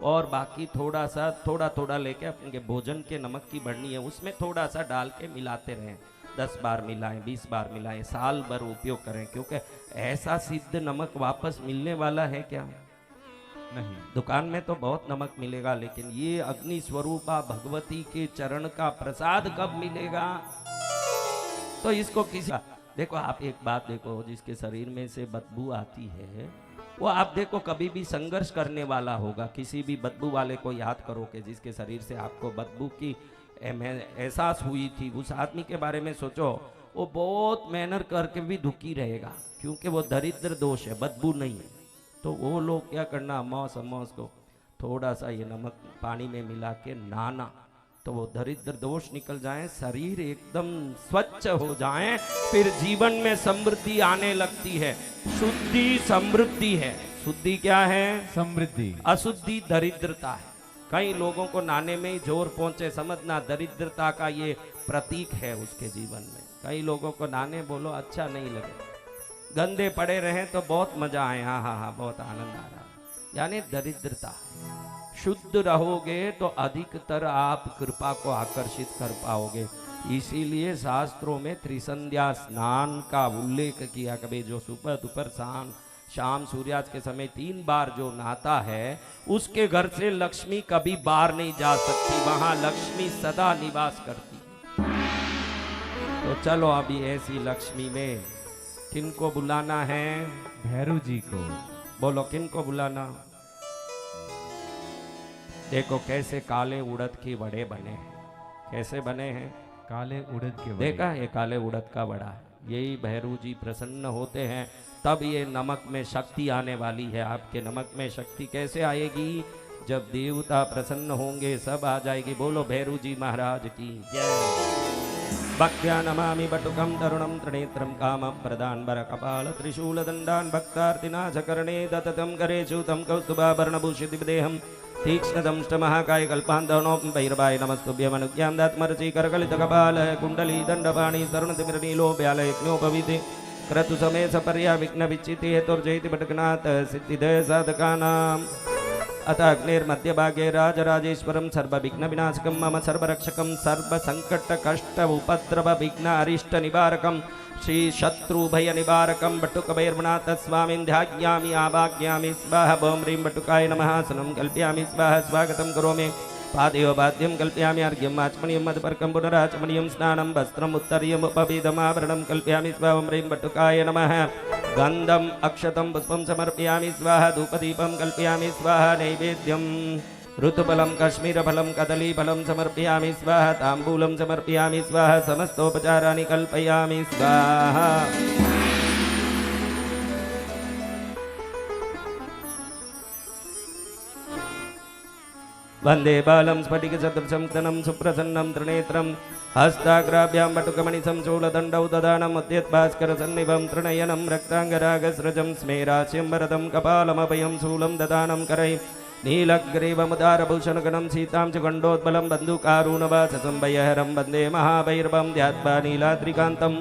और बाकी थोड़ा थोड़ा लेके अपने भोजन के नमक की बढ़नी है उसमें थोड़ा सा डाल के मिलाते रहें। 10 बार मिलाएं, 20 बार मिलाएं, साल भर उपयोग करें, क्योंकि ऐसा सिद्ध नमक वापस मिलने वाला है क्या? नहीं। दुकान में तो बहुत नमक मिलेगा, लेकिन ये अग्नि स्वरूपा भगवती के चरण का प्रसाद कब मिलेगा? तो इसको किसी, देखो आप एक बात देखो, जिसके शरीर में से बदबू आती है वो आप देखो कभी भी संघर्ष करने वाला होगा। किसी भी बदबू वाले को याद करो कि जिसके शरीर से आपको बदबू की एहसास हुई थी, उस आदमी के बारे में सोचो। वो बहुत मेहनत करके भी दुखी रहेगा, क्योंकि वो दरिद्र दोष है, बदबू नहीं है। तो वो लोग क्या करना, मौस को थोड़ा सा ये नमक पानी में मिला के नहाना, तो वो दरिद्र दोष निकल जाए, शरीर एकदम स्वच्छ हो जाए, फिर जीवन में समृद्धि आने लगती है। शुद्धि समृद्धि है। शुद्धि क्या है? समृद्धि। अशुद्धि दरिद्रता है। कई लोगों को नाने में ही जोर पहुंचे, समझना दरिद्रता का ये प्रतीक है उसके जीवन में। कई लोगों को नाने बोलो अच्छा नहीं लगे, गंदे पड़े रहें तो बहुत मजा आए, हाँ हाँ हाँ बहुत आनंद आ रहा, यानी दरिद्रता। शुद्ध रहोगे तो अधिकतर आप कृपा को आकर्षित कर पाओगे। इसीलिए शास्त्रों में त्रिसंध्या स्नान का उल्लेख किया, कभी जो सुबह दोपहर शाम सूर्यास्त के समय 3 बार जो नहाता है उसके घर से लक्ष्मी कभी बाहर नहीं जा सकती, वहां लक्ष्मी सदा निवास करती। तो चलो अभी ऐसी लक्ष्मी में किनको बुलाना है? भैरू जी को। बोलो किनको बुलाना? देखो कैसे काले उड़द की वड़े बने हैं, कैसे बने हैं? काले उड़द के वड़े। देखा ये काले उड़द का वड़ा, यही भैरू जी प्रसन्न होते हैं तब ये नमक में शक्ति आने वाली है। आपके नमक में शक्ति कैसे आएगी? जब देवता प्रसन्न होंगे सब आ जाएगी। बोलो भैरू जी महाराज की जय। भक्त्या नमामि बटुकं तरुणं त्रिनेत्रं कामं प्रदान बर कपाल त्रिशूल दंडान भक्तार्तिनाशकरणे दत्तं करेषु तं कौस्तुभाभरणभूषितदेहं तीक्ष्णदंष्ट महाकाय कल्पान्धनो भैरवाय नमस्तुभ्यमनुज्ञां दात्मरसि करकलित कपाल कुंडली दंडपाणि तरुणतिमिरनीलो व्यालयज्ञोपवीते क्रतु समय सपर्या विघ्न विचिते हेतुर्जयति भटकनाथ सिद्धिदय साधकानाम् अतः अग्निर्मध्यभागे राजराजेश्वरं सर्वविघ्न विनाशकं मम सर्वरक्षकं सर्वसंकट कष्ट उपद्रव विघ्न अरिष्ट निवारकं श्री शत्रु भय निवारकं बटुकभैर्वनाथ स्वामिन् ध्यायामि आवाहयामि स्वाहा। ओं ह्रीं बटुकाय नमः। आसनं कल्पयामि स्वाहा। स्वागतं करोमि। पादयो वाद्यं कल्पयामि। अर्घ्यम् आचमनीयं मधुपर्कं पुनराचमनीयं स्नानं वस्त्रम् उत्तरीयम् उपवीतमाभरणं कल्पयामि स्वाहा। ओं ह्रीं बटुकाय नमः। गन्धम् अक्षतं पुष्पं समर्पयामि स्वाहा। धूपदीपं कल्पयामि स्वाहा। नैवेद्यं ऋतुफलं काश्मीरफलं कदलीफलं समर्पयामि स्वाहा। ताम्बूलं समर्पयामि स्वाहा। समस्तोपचाराणि कल्पयामि स्वाहा। वंदे बालं स्फटिकसदृशं तनं सुप्रसन्नं त्रिनेत्रं हस्ताग्राभ्यां बटुकमणिसं शूलदण्डौ ददानं उद्यद्भास्करसन्निभं त्रिनयनं रक्ताङ्गरागस्रजं स्मेरास्यं वरदं कपालमभयं शूलं ददानं करै नीलग्रीवमुदारभूषणगणं सीतां च गण्डोद्बलं बन्धुकारुणवाससं भयहरं वन्दे महाभैरवं ध्यात्वा नीलाद्रिकान्तं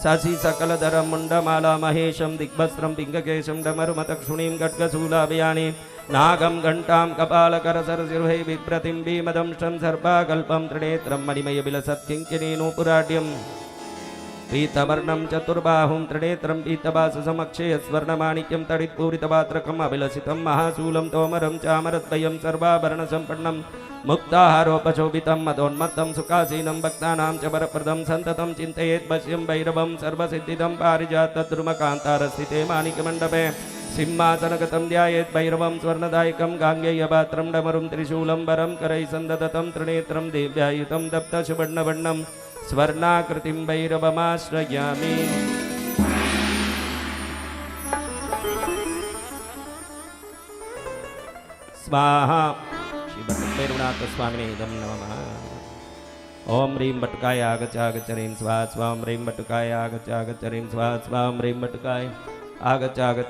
शशि सकलधरं मुण्डमाला महेशं दिग्भस्त्रं पिङ्गकेशं डमरुमतक्षुणीं खड्गशूलाभयानि नागं घण्टां कपालकरसरसिरुहै बिभ्रतिं भीमदंष्टं सर्पाकल्पं त्रिनेत्रं मणिमयविलसत्किङ्किणीनूपुराढ्यं पीतवर्णं चतुर्बाहुं त्रिनेत्रं पीतवाससमक्षयस्वर्णमाणिक्यं तडित्पूरितपात्रकम् अभिलषितं महाशूलं तोमरं चामरद्वयं सर्वाभरणसम्पन्नं मुक्ताहारोपशोभितं मदोन्मत्तं सुखासीनं भक्तानां च वरप्रदं सन्ततं चिन्तयेत् पश्यं भैरवं सर्वसिद्धिदं पारिजातद्रुमकान्तारस्थिते माणिक्यमण्डपे सिंहासनगतं ध्यायेत् भैरवं स्वर्णदायकं गाङ्गेयपात्रं डमरुं त्रिशूलं वरं करैः सन्ददतं त्रिनेत्रं देव्यायुतं दप्तसुवर्णवर्णं स्वर्णाकृतिं भैरवमाश्रयामि। स्वाहा। श्री भैरवनाथ स्वामिने इदं नमः। ओम ह्रीं बटुकाय आगच्छ स्वाहा स्वाहा। ओम ह्रीं बटुकाय आगच्छ स्वाहा स्वाहा। ओम ह्रीं बटुकाय आगच्छ स्वाहा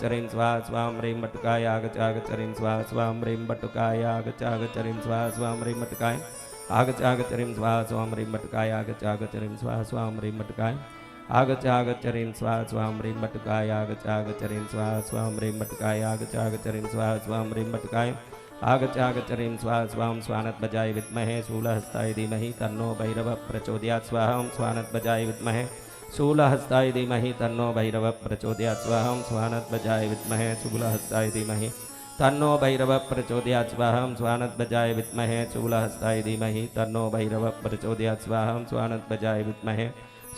स्वाहा। ओम ह्रीं बटुकाय आगच्छ स्वाहा स्वाहा। ओम ह्रीं बटुकाय आगच्छ स्वाहा स्वाहा। ओम ह्रीं बटुकाय आगच्छ स्वाहा स्वाहा। ओम ह्रीं बटुकाय आगच्छ स्वाहा स्वाहा। ओम ह्रीं बटुकाय आगच्छ स्वाहा स्वाहा। ओम ह्रीं बटुकाय आगच्छ स्वाहा स्वाहा। ओम ह्रीं बटुकाय आगच्छ स्वाहा स्वाहा। ओम ह्रीं बटुकाय आगच्छ स्वाहा स्वाहा। ओम स्वानध्वजाय विद्महे शूलहस्ताय धीमहि तन्नो भैरवः प्रचोदयात् स्वाहा। ओम स्वानध्वजाय विद्महे शूलहस्ताय धीमहि तन्नो भैरवः प्रचोदयात् स्वाहा। ओम स्वानध्वजाय विद्महे शूलहस्ताय धीमहि तन्नो भैरवः प्रचोदयात् स्वाहा। ओम स्वानध्वजाय विद्महे शूलहस्ताय धीमहि तन्नो भैरवः प्रचोदयात् स्वाहा। ओम स्वानध्वजाय विद्महे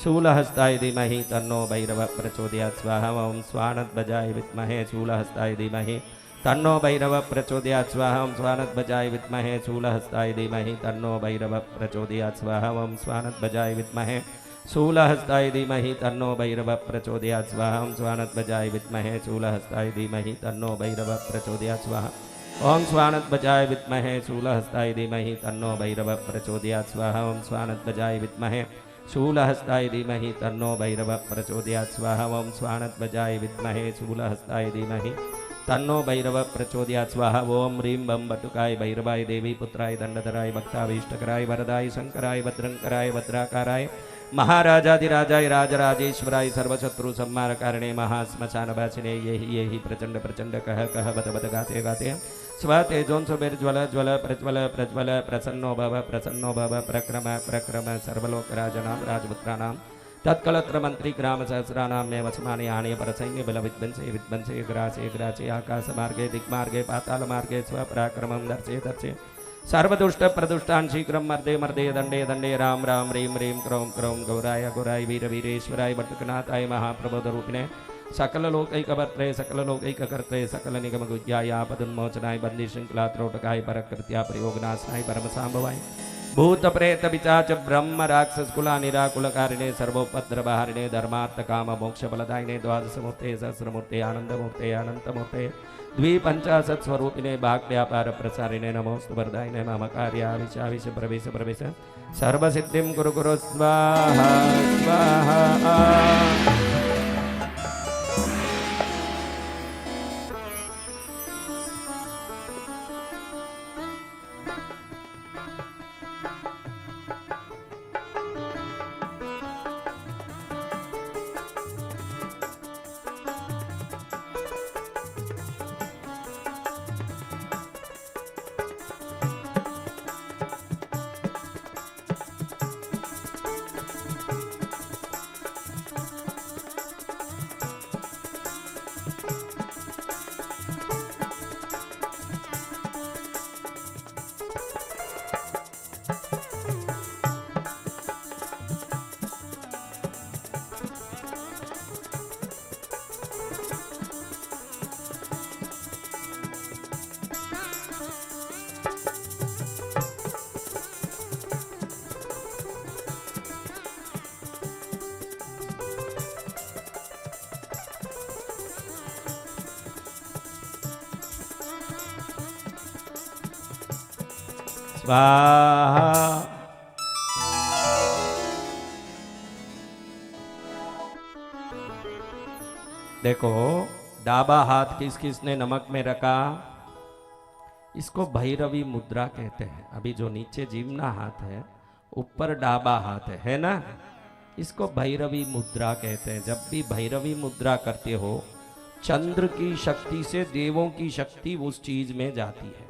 शूलहस्ताय धीमहि तन्नो भैरवः प्रचोदयात् स्वाहा। ओम स्वानध्वजाय विद्महे शूलहस्ताय धीमहि तन्नो भैरवः प्रचोदयात् स्वाहा। ओम स्वानध्वजाय विद्महे शूलहस्ताय धीमहि तन्नो भैरवः प्रचोदयात् स्वाहा। ओम स्वानध्वजाय विद्महे शूलहस्ताय धीमहि तन्नो भैरवः प्रचोदयात् स्वाहा। ओम स्वानध्वजाय विद्महे शूलहस्ताय धीमहि तन्नो भैरवः प्रचोदयात् स्वाहा। ओम स्वानध्वजाय विद्महे शूलहस्ताय धीमहि तन्नो भैरव प्रचोदयात् स्वाहा। ओम स्वानध्वजाय विद्महे शूलहस्ताय धीमहि तन्नो भैरव प्रचोदयात् स्वाहा। ओम स्वानध्वजाय विद्महे शूलहस्ताय धीमहि तन्नो भैरव प्रचोदयात् स्वाहा। ओम ह्रीं बम बटुकाय भैरवाय देवी पुत्राय दंडधराय भक्ताभीष्टकराय वरदाय शंकराय भद्रंकराय भद्राकाराय महाराजाधिराजाय राजराजेश्वराय सर्वशत्रु संहारकारिणे महाश्मशानवासिने येहि प्रचंड प्रचंड कह कह बद बद गाते गाते स्वतेजोंसो बिर्ज्वल ज्वल प्रज्वल प्रज्वल प्रसन्नो भव प्रक्रम प्रक्रम सर्वलोकराजनां राजपुत्राणां तत्कलत्र मंत्री ग्राम सहस्राणां में वसमाने आने परसैन्य बल विध्वंसे ग्रासे आकाश मार्गे दिक्मार्गे पाताल मार्गे स्वपराक्रमं दर्शे दर्शे सर्वदुष्ट प्रदुष्टान शीघ्रम मर्दे मर्दे दंडे दंडे राम राम रीम रीम क्रोम क्रोम गौराय गौराय वीर वीरेश्वराय भट्टकनाथाय महाप्रबोध रूपिणे सकल लोकैकवर्त्रे सकल लोकैककर्त्रे सकल निगम गुज्याय आपदुन्मोचनाय बंदी श्रृंखला त्रोटकाय परकृत्या प्रयोगनाशनाय परमसाम्भवाय भूत प्रेत पिशाच ब्रह्म राक्षस कुला निराकुलकारिणे सर्वोपद्रवहारिणे धर्मार्थ काम मोक्ष फलदायिने द्वादशमूर्ते सहस्रमूर्ते आनंदमूर्ते अनंतमूर्ते द्विपंचाशत् स्वरूपिणे भाग व्यापार प्रसारिणे नमोस्तु वरदायिने मम कार्याविशाविश प्रवेश प्रवेश सर्वसिद्धिं कुरु कुरु स्वाहा स्वाहा। स्वाहा। देखो डाबा हाथ किस किसने नमक में रखा, इसको भैरवी मुद्रा कहते हैं। अभी जो नीचे जीवना हाथ है, ऊपर डाबा हाथ है ना, इसको भैरवी मुद्रा कहते हैं। जब भी भैरवी मुद्रा करते हो, चंद्र की शक्ति से देवों की शक्ति उस चीज में जाती है।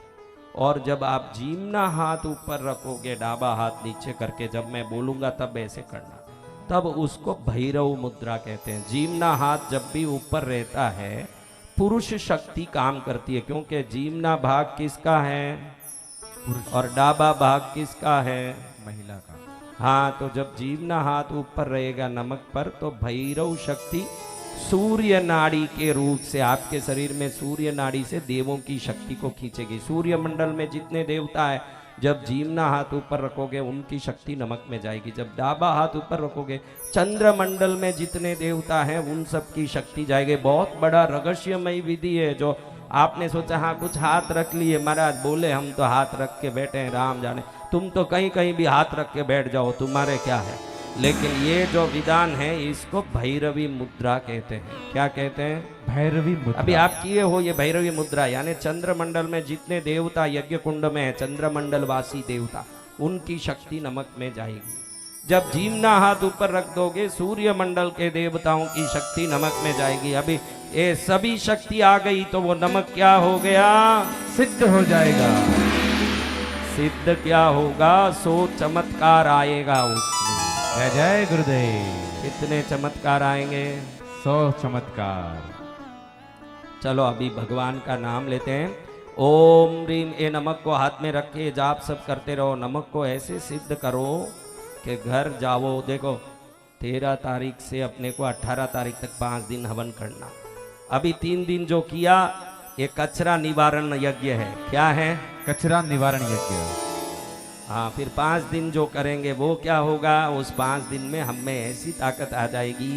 और जब आप जीवना हाथ ऊपर रखोगे, डाबा हाथ नीचे करके, जब मैं बोलूंगा तब ऐसे करना, तब उसको भैरव मुद्रा कहते हैं। जीवना हाथ जब भी ऊपर रहता है, पुरुष शक्ति काम करती है, क्योंकि जीवना भाग किसका है और डाबा भाग किसका है, महिला का। हाँ, तो जब जीवना हाथ ऊपर रहेगा नमक पर, तो भैरव शक्ति सूर्य नाड़ी के रूप से आपके शरीर में सूर्य नाड़ी से देवों की शक्ति को खींचेगी। सूर्य मंडल में जितने देवता है, जब जीवना हाथ ऊपर रखोगे उनकी शक्ति नमक में जाएगी। जब डाबा हाथ ऊपर रखोगे, चंद्र मंडल में जितने देवता हैं उन सब की शक्ति जाएगी। बहुत बड़ा रहस्यमय विधि है। जो आपने सोचा हाँ कुछ हाथ रख लिए, महाराज बोले हम तो हाथ रख के बैठे हैं, राम जाने, तुम तो कहीं कहीं भी हाथ रख के बैठ जाओ, तुम्हारे क्या है। लेकिन ये जो विधान है इसको भैरवी मुद्रा कहते हैं। क्या कहते हैं? भैरवी मुद्रा। अभी आप किए हो ये भैरवी मुद्रा, यानी चंद्रमंडल में जितने देवता यज्ञ कुंड में है, चंद्रमंडल वासी देवता, उनकी शक्ति नमक में जाएगी। जब जीवना हाथ ऊपर रख दोगे, सूर्य मंडल के देवताओं की शक्ति नमक में जाएगी। अभी ये सभी शक्ति आ गई तो वो नमक क्या हो गया? सिद्ध हो जाएगा। सिद्ध क्या होगा? सो चमत्कार आएगा उसमें। जय जय गुरुदेव। कितने चमत्कार आएंगे? 100 चमत्कार। चलो अभी भगवान का नाम लेते हैं। ओम रीम। ये नमक को हाथ में रख के जाप सब करते रहो। नमक को ऐसे सिद्ध करो कि घर जाओ। देखो 13 तारीख से अपने को 18 तारीख तक 5 दिन हवन करना। अभी 3 दिन जो किया ये कचरा निवारण यज्ञ है। क्या है? कचरा निवारण यज्ञ। हाँ, फिर 5 दिन जो करेंगे वो क्या होगा? उस 5 दिन में हम में ऐसी ताकत आ जाएगी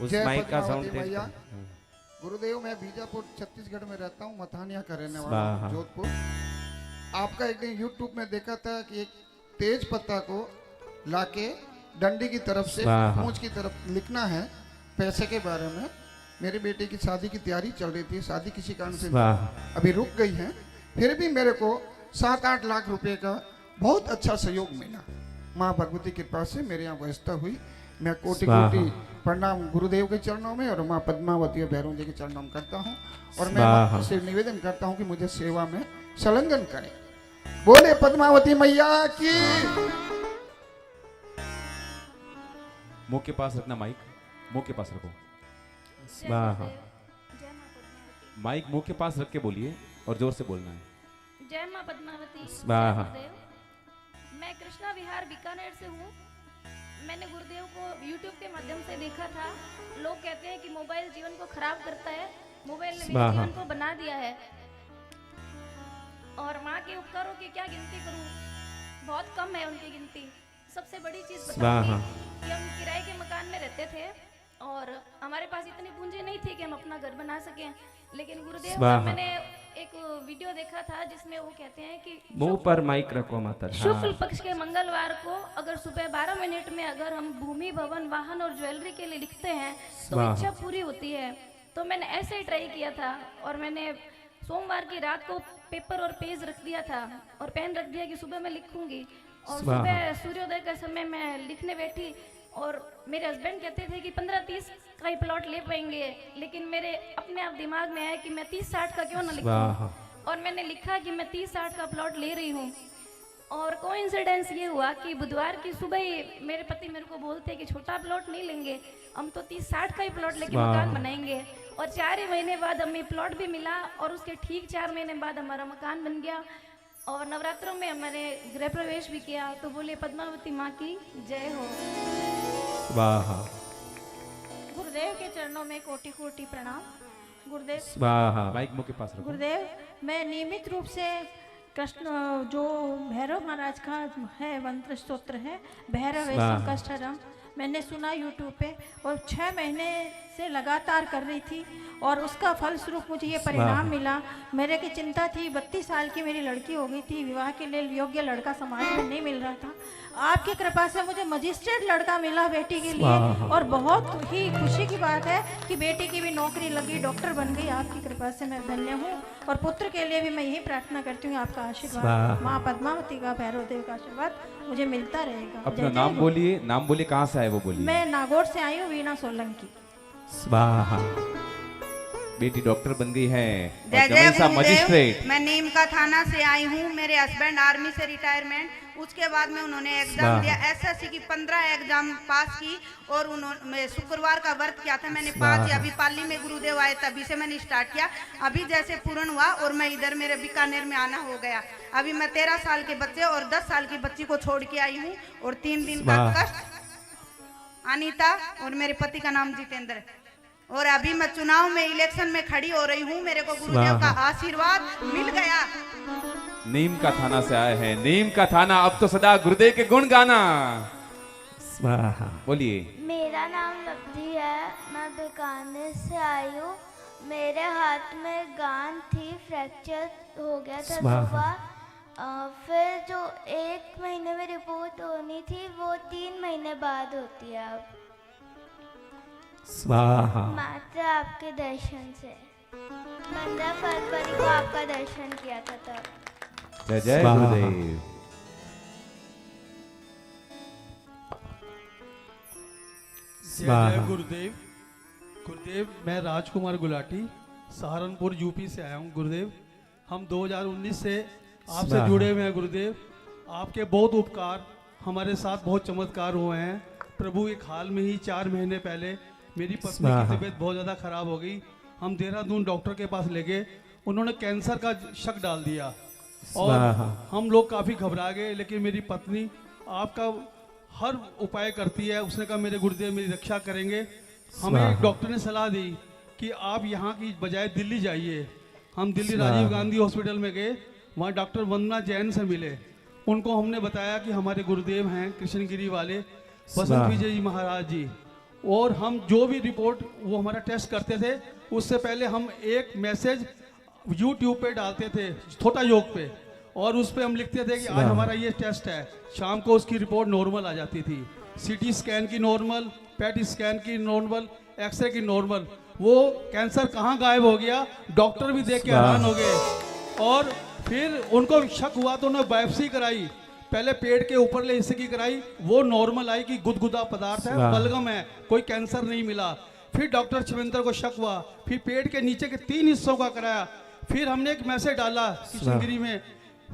उस जय माइक का पद्मावती साउंड मैया। टेस्ट। गुरुदेव, मैं बीजापुर छत्तीसगढ़ में रहता हूँ, मथानिया का रहने वाला स्वाहा। हूँ, जोधपुर। आपका एक दिन यूट्यूब में देखा था कि एक तेज पत्ता को लाके डंडी की तरफ से स्वाहा। पूंछ की तरफ लिखना है पैसे के बारे में। मेरी बेटी की शादी की तैयारी चल रही थी, शादी किसी कारण से स्वाहा। अभी रुक गई है, फिर भी मेरे को 7-8 लाख रुपए का बहुत अच्छा सहयोग मिला। माँ भगवती की कृपा से मेरे यहाँ व्यवस्था हुई। मैं कोटि स्वाहा। कोटि प्रणाम गुरुदेव के चरणों में और माँ पद्मावती और भैरव जी के चरणों में करता हूँ, और मैं स्वाहा। माता से निवेदन करता हूँ कि मुझे सेवा में संलग्न करें। बोले पद्मावती मैया की। मुंह के पास रखना माइक, मुंह के पास रखो। स्वाहा। माइक मुंह के पास रख के बोलिए और जोर से बोलना है। जय मां पद्मावती। स्वाहा। जय गुरुदेव। मैं कृष्णा विहार बीकानेर से हूँ। मैंने गुरुदेव को YouTube के माध्यम से देखा था। लोग कहते हैं कि मोबाइल जीवन को खराब करता है, मोबाइल ने मेरे स्वाहा। जीवन को बना दिया है, और माँ के उपकारों की क्या गिनती करूँ, बहुत कम है उनकी गिनती। सबसे बड़ी चीज स्वाहा। बताऊंगी कि हम किराए के मकान में रहते थे और हमारे पास इतनी पूंजी नहीं थी कि हम अपना घर बना सकें, लेकिन गुरुदेव का स्वाहा। मैंने एक वीडियो देखा था जिसमें वो कहते हैं कि मुंह पर माइक रखो माता। शुक्ल पक्ष के मंगलवार को अगर सुबह 12 मिनट में अगर हम भूमि, भवन, वाहन और ज्वेलरी के लिए लिखते हैं तो स्वाहा। इच्छा पूरी होती है। तो मैंने ऐसे ही ट्राई किया था और मैंने सोमवार की रात को पेपर और पेज रख दिया था और पेन रख दिया कि सुबह मैं लिखूंगी, और स्वाहा। सुबह सूर्योदय का समय मैं लिखने बैठी और मेरे हस्बैंड कहते थे कि 15-30 का ही प्लॉट ले पाएंगे, लेकिन मेरे अपने आप दिमाग में आया कि मैं 30-60 का क्यों ना स्वाहा। लिखूं, और मैंने लिखा कि मैं 30-60 का प्लॉट ले रही हूँ। और कोइंसिडेंस ये हुआ कि बुधवार की सुबह ही मेरे पति मेरे को बोलते कि छोटा प्लॉट नहीं लेंगे, हम तो 30-60 का ही प्लॉट लेके वाह। मकान बनाएंगे। और 4 ही महीने बाद हमें प्लॉट भी मिला और उसके ठीक 4 महीने बाद हमारा मकान बन गया और नवरात्रों में हमारे गृह प्रवेश भी किया। तो बोले पद्मावती माँ की जय हो। स्वाहा। गुरुदेव के चरणों में कोटि कोटि प्रणाम। गुरुदेव स्वाहा। माइक मुंह के पास रखो। गुरुदेव, मैं नियमित रूप से कृष्ण जो भैरव महाराज का है मंत्र स्तोत्र है, भैरव ऐसा वाह। कष्टहरम, मैंने सुना यूट्यूब पे और 6 महीने से लगातार कर रही थी और उसका फलस्वरूप मुझे ये परिणाम वाह। मिला। मेरे की चिंता थी, 32 साल की मेरी लड़की हो गई थी, विवाह के लिए योग्य लड़का समाज में नहीं मिल रहा था। आपकी कृपा से मुझे मजिस्ट्रेट लड़का मिला बेटी के लिए, वाह। और बहुत ही खुशी की बात है कि बेटी की भी नौकरी लगी, डॉक्टर बन गई। आपकी कृपा से मैं धन्य हूँ और पुत्र के लिए भी मैं यही प्रार्थना करती हूँ आपका आशीर्वाद, वाह। माँ पद्मावती का, भैरव देव का आशीर्वाद मुझे मिलता रहेगा। अपना जय जय नाम गुरु। बोलिए, नाम बोलिए, कहाँ से आए वो बोलिए। मैं नागौर से आई हूँ, वीणा सोलंकी। स्वाहा। बेटी डॉक्टर बन गई है जय और जय जमाई साहब गुरुदेव। मजिस्ट्रेट। मैं नीम का थाना से आई हूँ। मेरे हस्बैंड आर्मी से रिटायरमेंट, उसके बाद में उन्होंने एग्जाम वाह। दिया, एसएससी की 15 एग्जाम पास की और उन्होंने शुक्रवार का व्रत किया था मैंने वाह। 5 अभी पाली में गुरुदेव आए तभी से मैंने स्टार्ट किया। अभी जैसे पूर्ण हुआ और मैं इधर मेरे बीकानेर में आना हो गया। अभी मैं 13 साल के बच्चे और 10 साल की बच्ची को छोड़ के आई हूँ और 3 दिन का वाह। कष्ट। अनीता और मेरे पति का नाम जितेंद्र है और अभी मैं चुनाव में इलेक्शन में खड़ी हो रही हूँ। मेरे को गुरुदेव का आशीर्वाद मिल गया। नीम का थाना से आए हैं, नीम का थाना, अब तो सदा गुरुदेव के गुण गाना। स्वाहा। बोलिए। मेरा नाम लब्धि है, मैं बीकानेर से आई हूँ। मेरे हाथ में गांठ थी, फ्रैक्चर हो गया था 2 स्वाहा। बार। फिर जो 1 महीने में रिपोर्ट होनी थी वो 3 महीने बाद होती है अब। स्वाहा। मात्र आपके दर्शन से 15 फरवरी को आपका दर्शन किया था तब। जय जय स्वाहा। गुरुदेव। जय स्वाहा। जय गुरुदेव। गुरुदेव, मैं राजकुमार गुलाटी सहारनपुर यूपी से आया हूँ। गुरुदेव, हम 2019 से आपसे स्वाहा। जुड़े हुए हैं। गुरुदेव, आपके बहुत उपकार, हमारे साथ बहुत चमत्कार हुए हैं। प्रभु, एक हाल में ही 4 महीने पहले मेरी पत्नी स्वाहा। की तबीयत बहुत ज़्यादा खराब हो गई। हम देहरादून डॉक्टर के पास ले गए, उन्होंने कैंसर का शक डाल दिया और स्वाहा। हम लोग काफ़ी घबरा गए, लेकिन मेरी पत्नी आपका हर उपाय करती है। उसने कहा मेरे गुरुदेव मेरी रक्षा करेंगे। हमें स्वाहा। एक डॉक्टर ने सलाह दी कि आप यहाँ की बजाय दिल्ली जाइए। हम दिल्ली स्वाहा। राजीव गांधी हॉस्पिटल में गए, वहाँ डॉक्टर वंदना जैन से मिले। उनको हमने बताया कि हमारे गुरुदेव हैं कृष्णगिरी वाले बसंत स्वाहा। विजय जी महाराज जी, और हम जो भी रिपोर्ट वो हमारा टेस्ट करते थे उससे पहले हम एक मैसेज यूट्यूब पे डालते थे, छोटा योग पे, और उस पे हम लिखते थे कि आज हमारा ये टेस्ट है। शाम को उसकी रिपोर्ट नॉर्मल आ जाती थी, सीटी स्कैन की नॉर्मल, पेट स्कैन की नॉर्मल, एक्सरे की नॉर्मल। वो कैंसर कहाँ गायब हो गया, डॉक्टर भी देख के हैरान हो गए। और फिर उनको शक हुआ तो उन्होंने बायोप्सी कराई, पहले पेट के ऊपरले हिस्से की कराई, वो नॉर्मल आई कि गुदगुदा पदार्थ है, बलगम है, कोई कैंसर नहीं मिला। फिर डॉक्टर शिवेंद्र को शक हुआ, फिर पेट के नीचे के 3 हिस्सों का कराया। फिर हमने एक मैसेज डाला किशनगिरी में,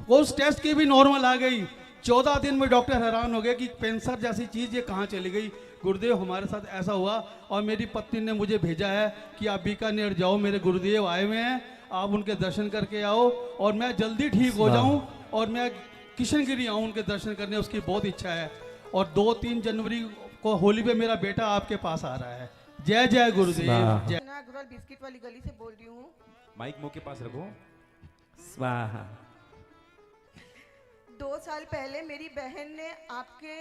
वो उस टेस्ट की भी नॉर्मल आ गई। 14 दिन में डॉक्टर हैरान हो गए कि कैंसर जैसी चीज़ ये कहाँ चली गई। गुरुदेव हमारे साथ ऐसा हुआ, और मेरी पत्नी ने मुझे भेजा है कि आप बीकानेर जाओ, मेरे गुरुदेव आए हुए हैं, आप उनके दर्शन करके आओ और मैं जल्दी ठीक हो जाऊं और मैं किशनगिरी आऊं उनके दर्शन करने, उसकी बहुत इच्छा है। और 2-3 जनवरी को होली पे मेरा बेटा आपके पास आ रहा है। जय जय गुरुदेव। जय। मैं अग्रवाल बिस्किट वाली गली से बोल रही हूँ। माइक मुंह के पास रखो। स्वाहा। 2 साल पहले मेरी बहन ने आपके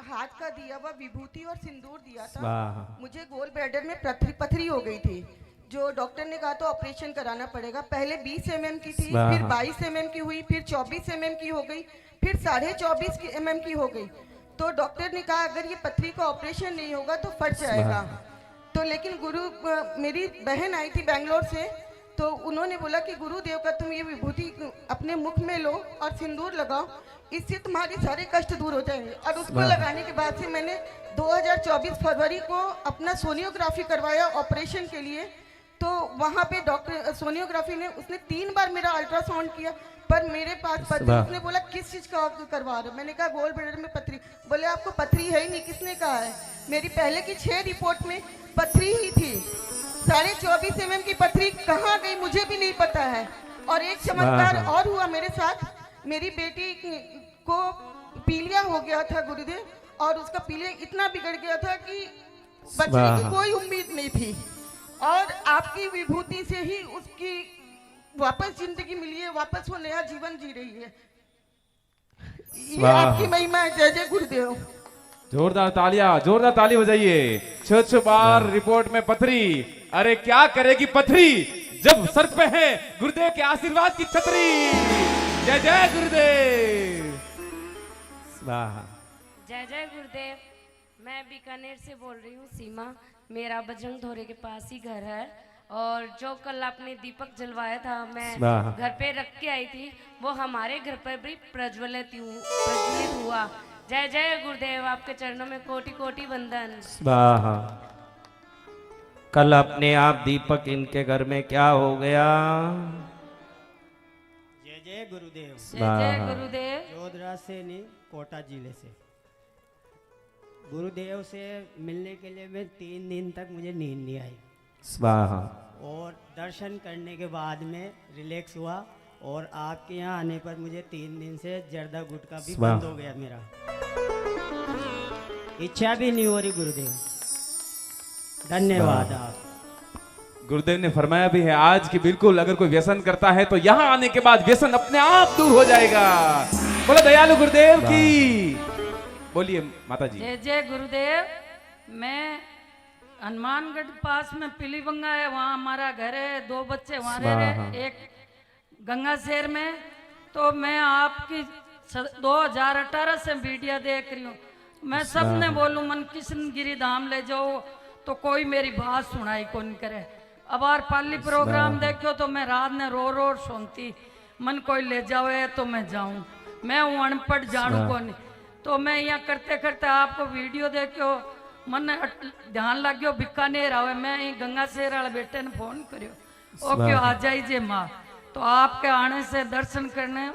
हाथ का दिया हुआ विभूति और सिंदूर दिया था। मुझे गोल ब्लैडर में पथरी हो गई थी, जो डॉक्टर ने कहा तो ऑपरेशन कराना पड़ेगा। पहले 20 mm की थी, फिर 22 mm की हुई, फिर 24 mm की हो गई, फिर 24.5 mm की हो गई। तो डॉक्टर ने कहा अगर ये पथरी का ऑपरेशन नहीं होगा तो फट जाएगा। तो लेकिन मेरी बहन आई थी बेंगलोर से, तो उन्होंने बोला कि गुरुदेव का तुम ये विभूति अपने मुख में लो और सिंदूर लगाओ, इससे तुम्हारे सारे कष्ट दूर हो जाएंगे। और उसको लगाने के बाद से मैंने 2024 फरवरी को अपना सोनियोग्राफी करवाया ऑपरेशन के लिए। तो वहाँ पे डॉक्टर सोनियोग्राफी ने उसने 3 बार मेरा अल्ट्रासाउंड किया, पर मेरे पास पथरी। उसने बोला किस चीज़ का करवा रहे हो? मैंने कहा गोल ब्लैडर में पथरी। बोले आपको पथरी है ही नहीं। किसने कहा है? मेरी पहले की 6 रिपोर्ट में पथरी ही थी। 24.5 mm की पथरी कहाँ गई मुझे भी नहीं पता है। और एक चमत्कार और हुआ मेरे साथ, मेरी बेटी को पीलिया हो गया था गुरुदेव, और उसका पीलिया इतना बिगड़ गया था कि बचने की कोई उम्मीद नहीं थी। और आपकी विभूति से ही उसकी वापस जिंदगी मिली है, वापस वो नया जीवन जी रही है। ये आपकी महिमा है। जय जय गुरुदेव। जोरदार ताली बजाइए। 6 बार रिपोर्ट में पथरी। अरे क्या करेगी पथरी जब सर पे है गुरुदेव के आशीर्वाद की छतरी। जय जय गुरुदेव। जय जय गुरुदेव। मैं बीकानेर से बोल रही हूँ, सीमा। मेरा बजरंग धोरे के पास ही घर है, और जो कल आपने दीपक जलवाया था मैं घर पे रख के आई थी, वो हमारे घर पर भी प्रज्वलित हुआ। जय जय गुरुदेव। आपके चरणों में कोटि कोटि वंदन। कल अपने आप दीपक इनके घर में क्या हो गया? जय जय गुरुदेव। जय जय गुरुदेव। जोधरा से नहीं, कोटा जिले से। गुरुदेव से मिलने के लिए मैं 3 दिन तक मुझे नींद नहीं आई। स्वाहा। और दर्शन करने के बाद में रिलैक्स हुआ, और आपके यहाँ आने पर मुझे 3 दिन से जर्दा गुटखा भी बंद हो गया। मेरा इच्छा भी नहीं हो रही गुरुदेव। धन्यवाद। आप गुरुदेव ने फरमाया भी है आज कि बिल्कुल अगर कोई व्यसन करता है तो यहाँ आने के बाद व्यसन अपने आप दूर हो जाएगा। बोलो दयालु गुरुदेव की। बोलिए माता जी। जय जय गुरुदेव। मैं हनुमानगढ़ पास में पीलीबंगा है, वहाँ हमारा घर है। 2 बच्चे वहाँ रह रहे, एक गंगा शहर में। तो मैं आपकी 2018 से वीडियो देख रही हूँ। मैं सबने बोलूँ मन किशनगिरी धाम ले जाओ, तो कोई मेरी बात सुनाई कौन करे। अब आर पाली प्रोग्राम देखो तो मैं रात ने रो रो सुनती, मन कोई ले जावे तो मैं जाऊं। मैं हूँ अनपढ़, जानू कौन। तो मैं यहाँ करते करते आपको वीडियो देखो, मन ध्यान लग गयो बीकानेर आवे। मैं ही गंगा शहर वाले बेटे ने फोन करियो, ओके आ जाइए माँ। तो आपके आने से दर्शन करने,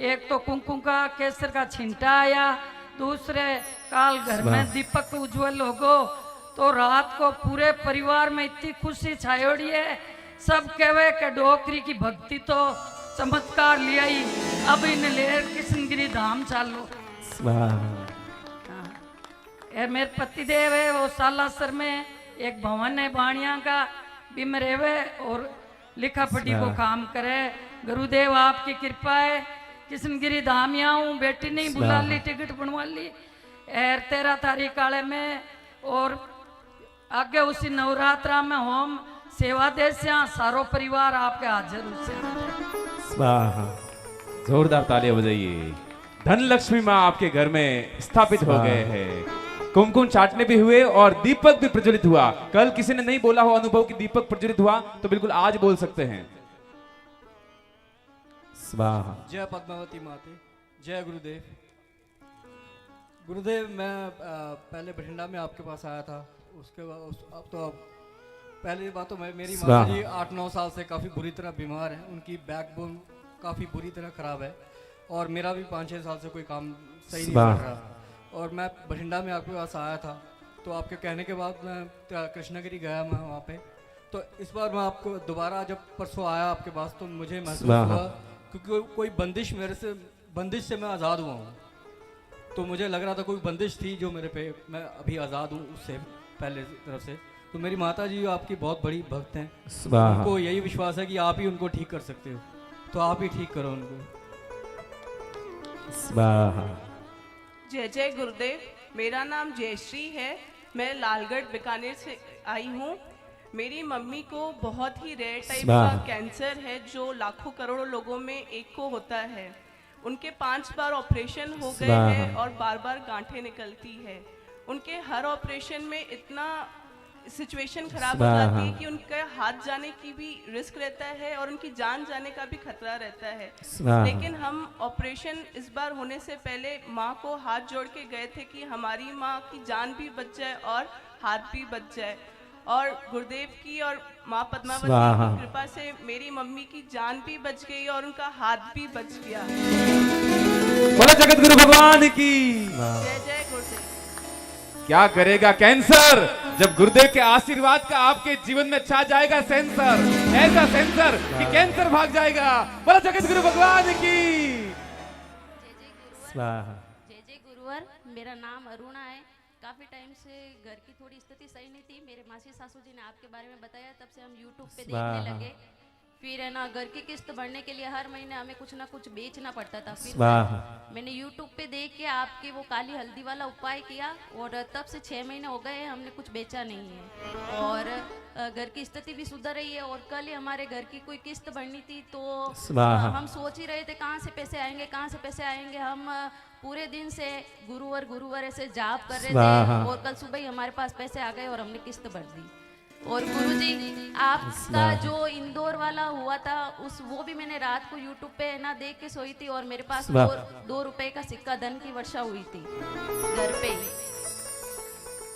एक तो कुमकुम का केसर का छिंटा आया, दूसरे काल घर में दीपक उज्जवल हो गो। तो रात को पूरे परिवार में इतनी खुशी छायोड़ी है। सब कहे कि डोकरी की भक्ति तो चमत्कार लिया ही, अब इन ले किशनगिरी धाम चालो। मेरे पति देव है, वो सालासर में एक भवन है बाणिया का, बिम रेवे और लिखा पढ़ी को काम करे। गुरुदेव आपकी कृपा है। किशनगिरी धाम आऊँ, बेटी नहीं बुला ली, टिकट बनवा ली 13 तारीख आले में। और आगे उसी नवरात्रा में होम सेवा दे से सारो परिवार आपके हाजिर से स्वाहा। जोरदार तालियां बजाइए। धन लक्ष्मी माँ आपके घर में स्थापित हो गए हैं। कुमकुम चाटने भी हुए और दीपक भी प्रज्वलित हुआ। कल किसी ने नहीं बोला हो अनुभव कि दीपक प्रज्वलित हुआ, तो बिल्कुल आज बोल सकते हैं। स्वाहा। जय पद्मावती माते, जय गुरुदेव। गुरुदेव, मैं पहले बठिंडा में आपके पास आया था, उसके बाद अब तो पहली बात तो मेरी माता जी 8-9 साल से काफ़ी बुरी तरह बीमार हैं। उनकी बैकबोन काफ़ी बुरी तरह ख़राब है और मेरा भी 5-6 साल से कोई काम सही नहीं कर रहा। और मैं बठिंडा में आपके पास आया था, तो आपके कहने के बाद मैं कृष्णगिरी गया मैं वहाँ पे। तो इस बार मैं आपको दोबारा जब परसों आया आपके पास, तो मुझे महसूस हुआ क्योंकि कोई बंदिश से मैं आज़ाद हुआ हूँ। तो मुझे लग रहा था कोई बंदिश थी जो मेरे पे, मैं अभी आज़ाद हूँ उससे पहले तरफ से। तो मेरी माता जी आपकी बहुत बड़ी भक्त हैं, उनको यही विश्वास है कि आप ही उनको ठीक कर सकते हो, तो आप ही ठीक करो उनको। जय जय गुरुदेव। मेरा नाम जयश्री है, मैं लालगढ़ बीकानेर से आई हूँ। मेरी मम्मी को बहुत ही रेयर टाइप का कैंसर है जो लाखों करोड़ों लोगों में एक को होता है। उनके 5 बार ऑपरेशन हो गए हैं और बार बार गांठें निकलती है। उनके हर ऑपरेशन में इतना सिचुएशन खराब हो जाती है कि उनका हाथ जाने की भी रिस्क रहता है और उनकी जान जाने का भी खतरा रहता है। लेकिन हम ऑपरेशन इस बार होने से पहले माँ को हाथ जोड़ के गए थे कि हमारी माँ की जान भी बच जाए और हाथ भी बच जाए। और गुरुदेव की और माँ पद्मावती की कृपा से मेरी मम्मी की जान भी बच गई और उनका हाथ भी बच गया। बोलो जगत गुरु भगवान की जय जय गुरुदेव। क्या करेगा कैंसर जब गुरुदेव के आशीर्वाद का आपके जीवन में छा जाएगा सेंसर, ऐसा सेंसर कि कैंसर भाग जाएगा। बोलो जगत गुरु भगवान की। जय जय गुरुवर। मेरा नाम अरुणा है। काफ़ी टाइम से घर की थोड़ी स्थिति सही नहीं थी। मेरे मासी सासू जी ने आपके बारे में बताया, तब से हम यूट्यूब पे देखने लगे। फिर है ना, घर की किस्त भरने के लिए हर महीने हमें कुछ ना कुछ बेचना पड़ता था। फिर मैंने यूट्यूब पे देख के आपके वो काली हल्दी वाला उपाय किया और तब से 6 महीने हो गए हमने कुछ बेचा नहीं है और घर की स्थिति भी सुधर रही है। और कल ही हमारे घर की कोई किस्त भरनी थी, तो हम सोच ही रहे थे कहाँ से पैसे आएंगे, कहाँ से पैसे आएंगे। हम पूरे दिन से गुरुवर ऐसे जाप कर रहे थे और कल सुबह ही हमारे पास पैसे आ गए और हमने किस्त भर दी। और गुरुजी, आपका जो इंदौर वाला हुआ था वो भी मैंने रात को यूट्यूब पे ना देख के सोई थी और मेरे पास 2 रुपए का सिक्का धन की वर्षा हुई थी घर पे ही।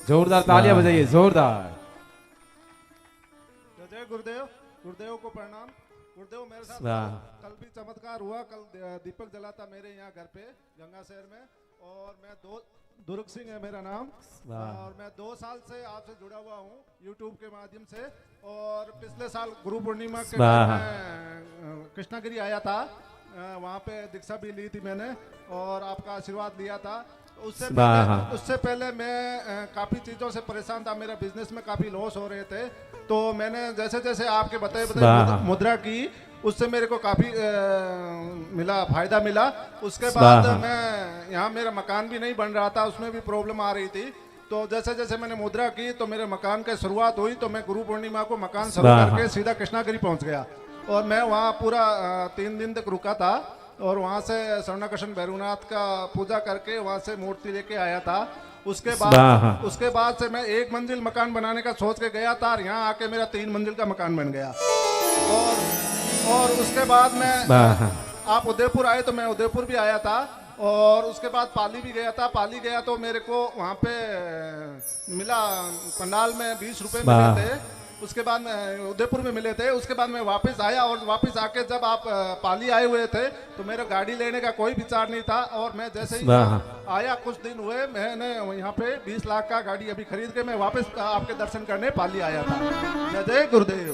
जोरदार तालियां बजाइए, जोरदार। जय गुरुदेव। गुरुदेव को प्रणाम। गुरुदेव, मेरे साथ कल भी चमत्कार हुआ। कल दीपक जला था मेरे यहाँ घर पे गंगा शहर में, और मैं दुर्ग सिंह है मेरा नाम, और मैं 2 साल से आपसे जुड़ा हुआ हूँ यूट्यूब के माध्यम से। और पिछले साल गुरु पूर्णिमा के बाद मैं कृष्णगिरी आया था, वहाँ पे दीक्षा भी ली थी मैंने और आपका आशीर्वाद लिया था। उससे पहले मैं काफ़ी चीज़ों से परेशान था। मेरा बिजनेस में काफ़ी लॉस हो रहे थे, तो मैंने जैसे जैसे आपके बताए मुद्रा की, उससे मेरे को काफ़ी फायदा मिला। उसके बाद मैं यहाँ, मेरा मकान भी नहीं बन रहा था, उसमें भी प्रॉब्लम आ रही थी। तो जैसे जैसे मैंने मुद्रा की तो मेरे मकान की शुरुआत हुई। तो मैं गुरु पूर्णिमा को मकान शुरू करके सीधा कृष्णागिरी पहुँच गया और मैं वहाँ पूरा 3 दिन तक रुका था और वहाँ से स्वर्णकृष्ण भैरवनाथ का पूजा करके वहाँ से मूर्ति लेके आया था। उसके बाद से मैं 1 मंजिल मकान बनाने का सोच के गया था और यहाँ आके मेरा 3 मंजिल का मकान बन गया। और उसके बाद मैं आप उदयपुर आए तो मैं उदयपुर भी आया था और उसके बाद पाली भी गया था। पाली गया तो मेरे को वहाँ पे मिला, पंडाल में 20 रुपए मिले थे। उसके बाद उदयपुर में मिले थे। उसके बाद मैं वापस आया और वापस आके जब आप पाली आए हुए थे तो मेरा गाड़ी लेने का कोई विचार नहीं था। और मैं जैसे ही आया, कुछ दिन हुए, मैंने यहाँ पे 20 लाख का गाड़ी अभी खरीद के मैं वापस आपके दर्शन करने पाली आया था। जय गुरुदेव।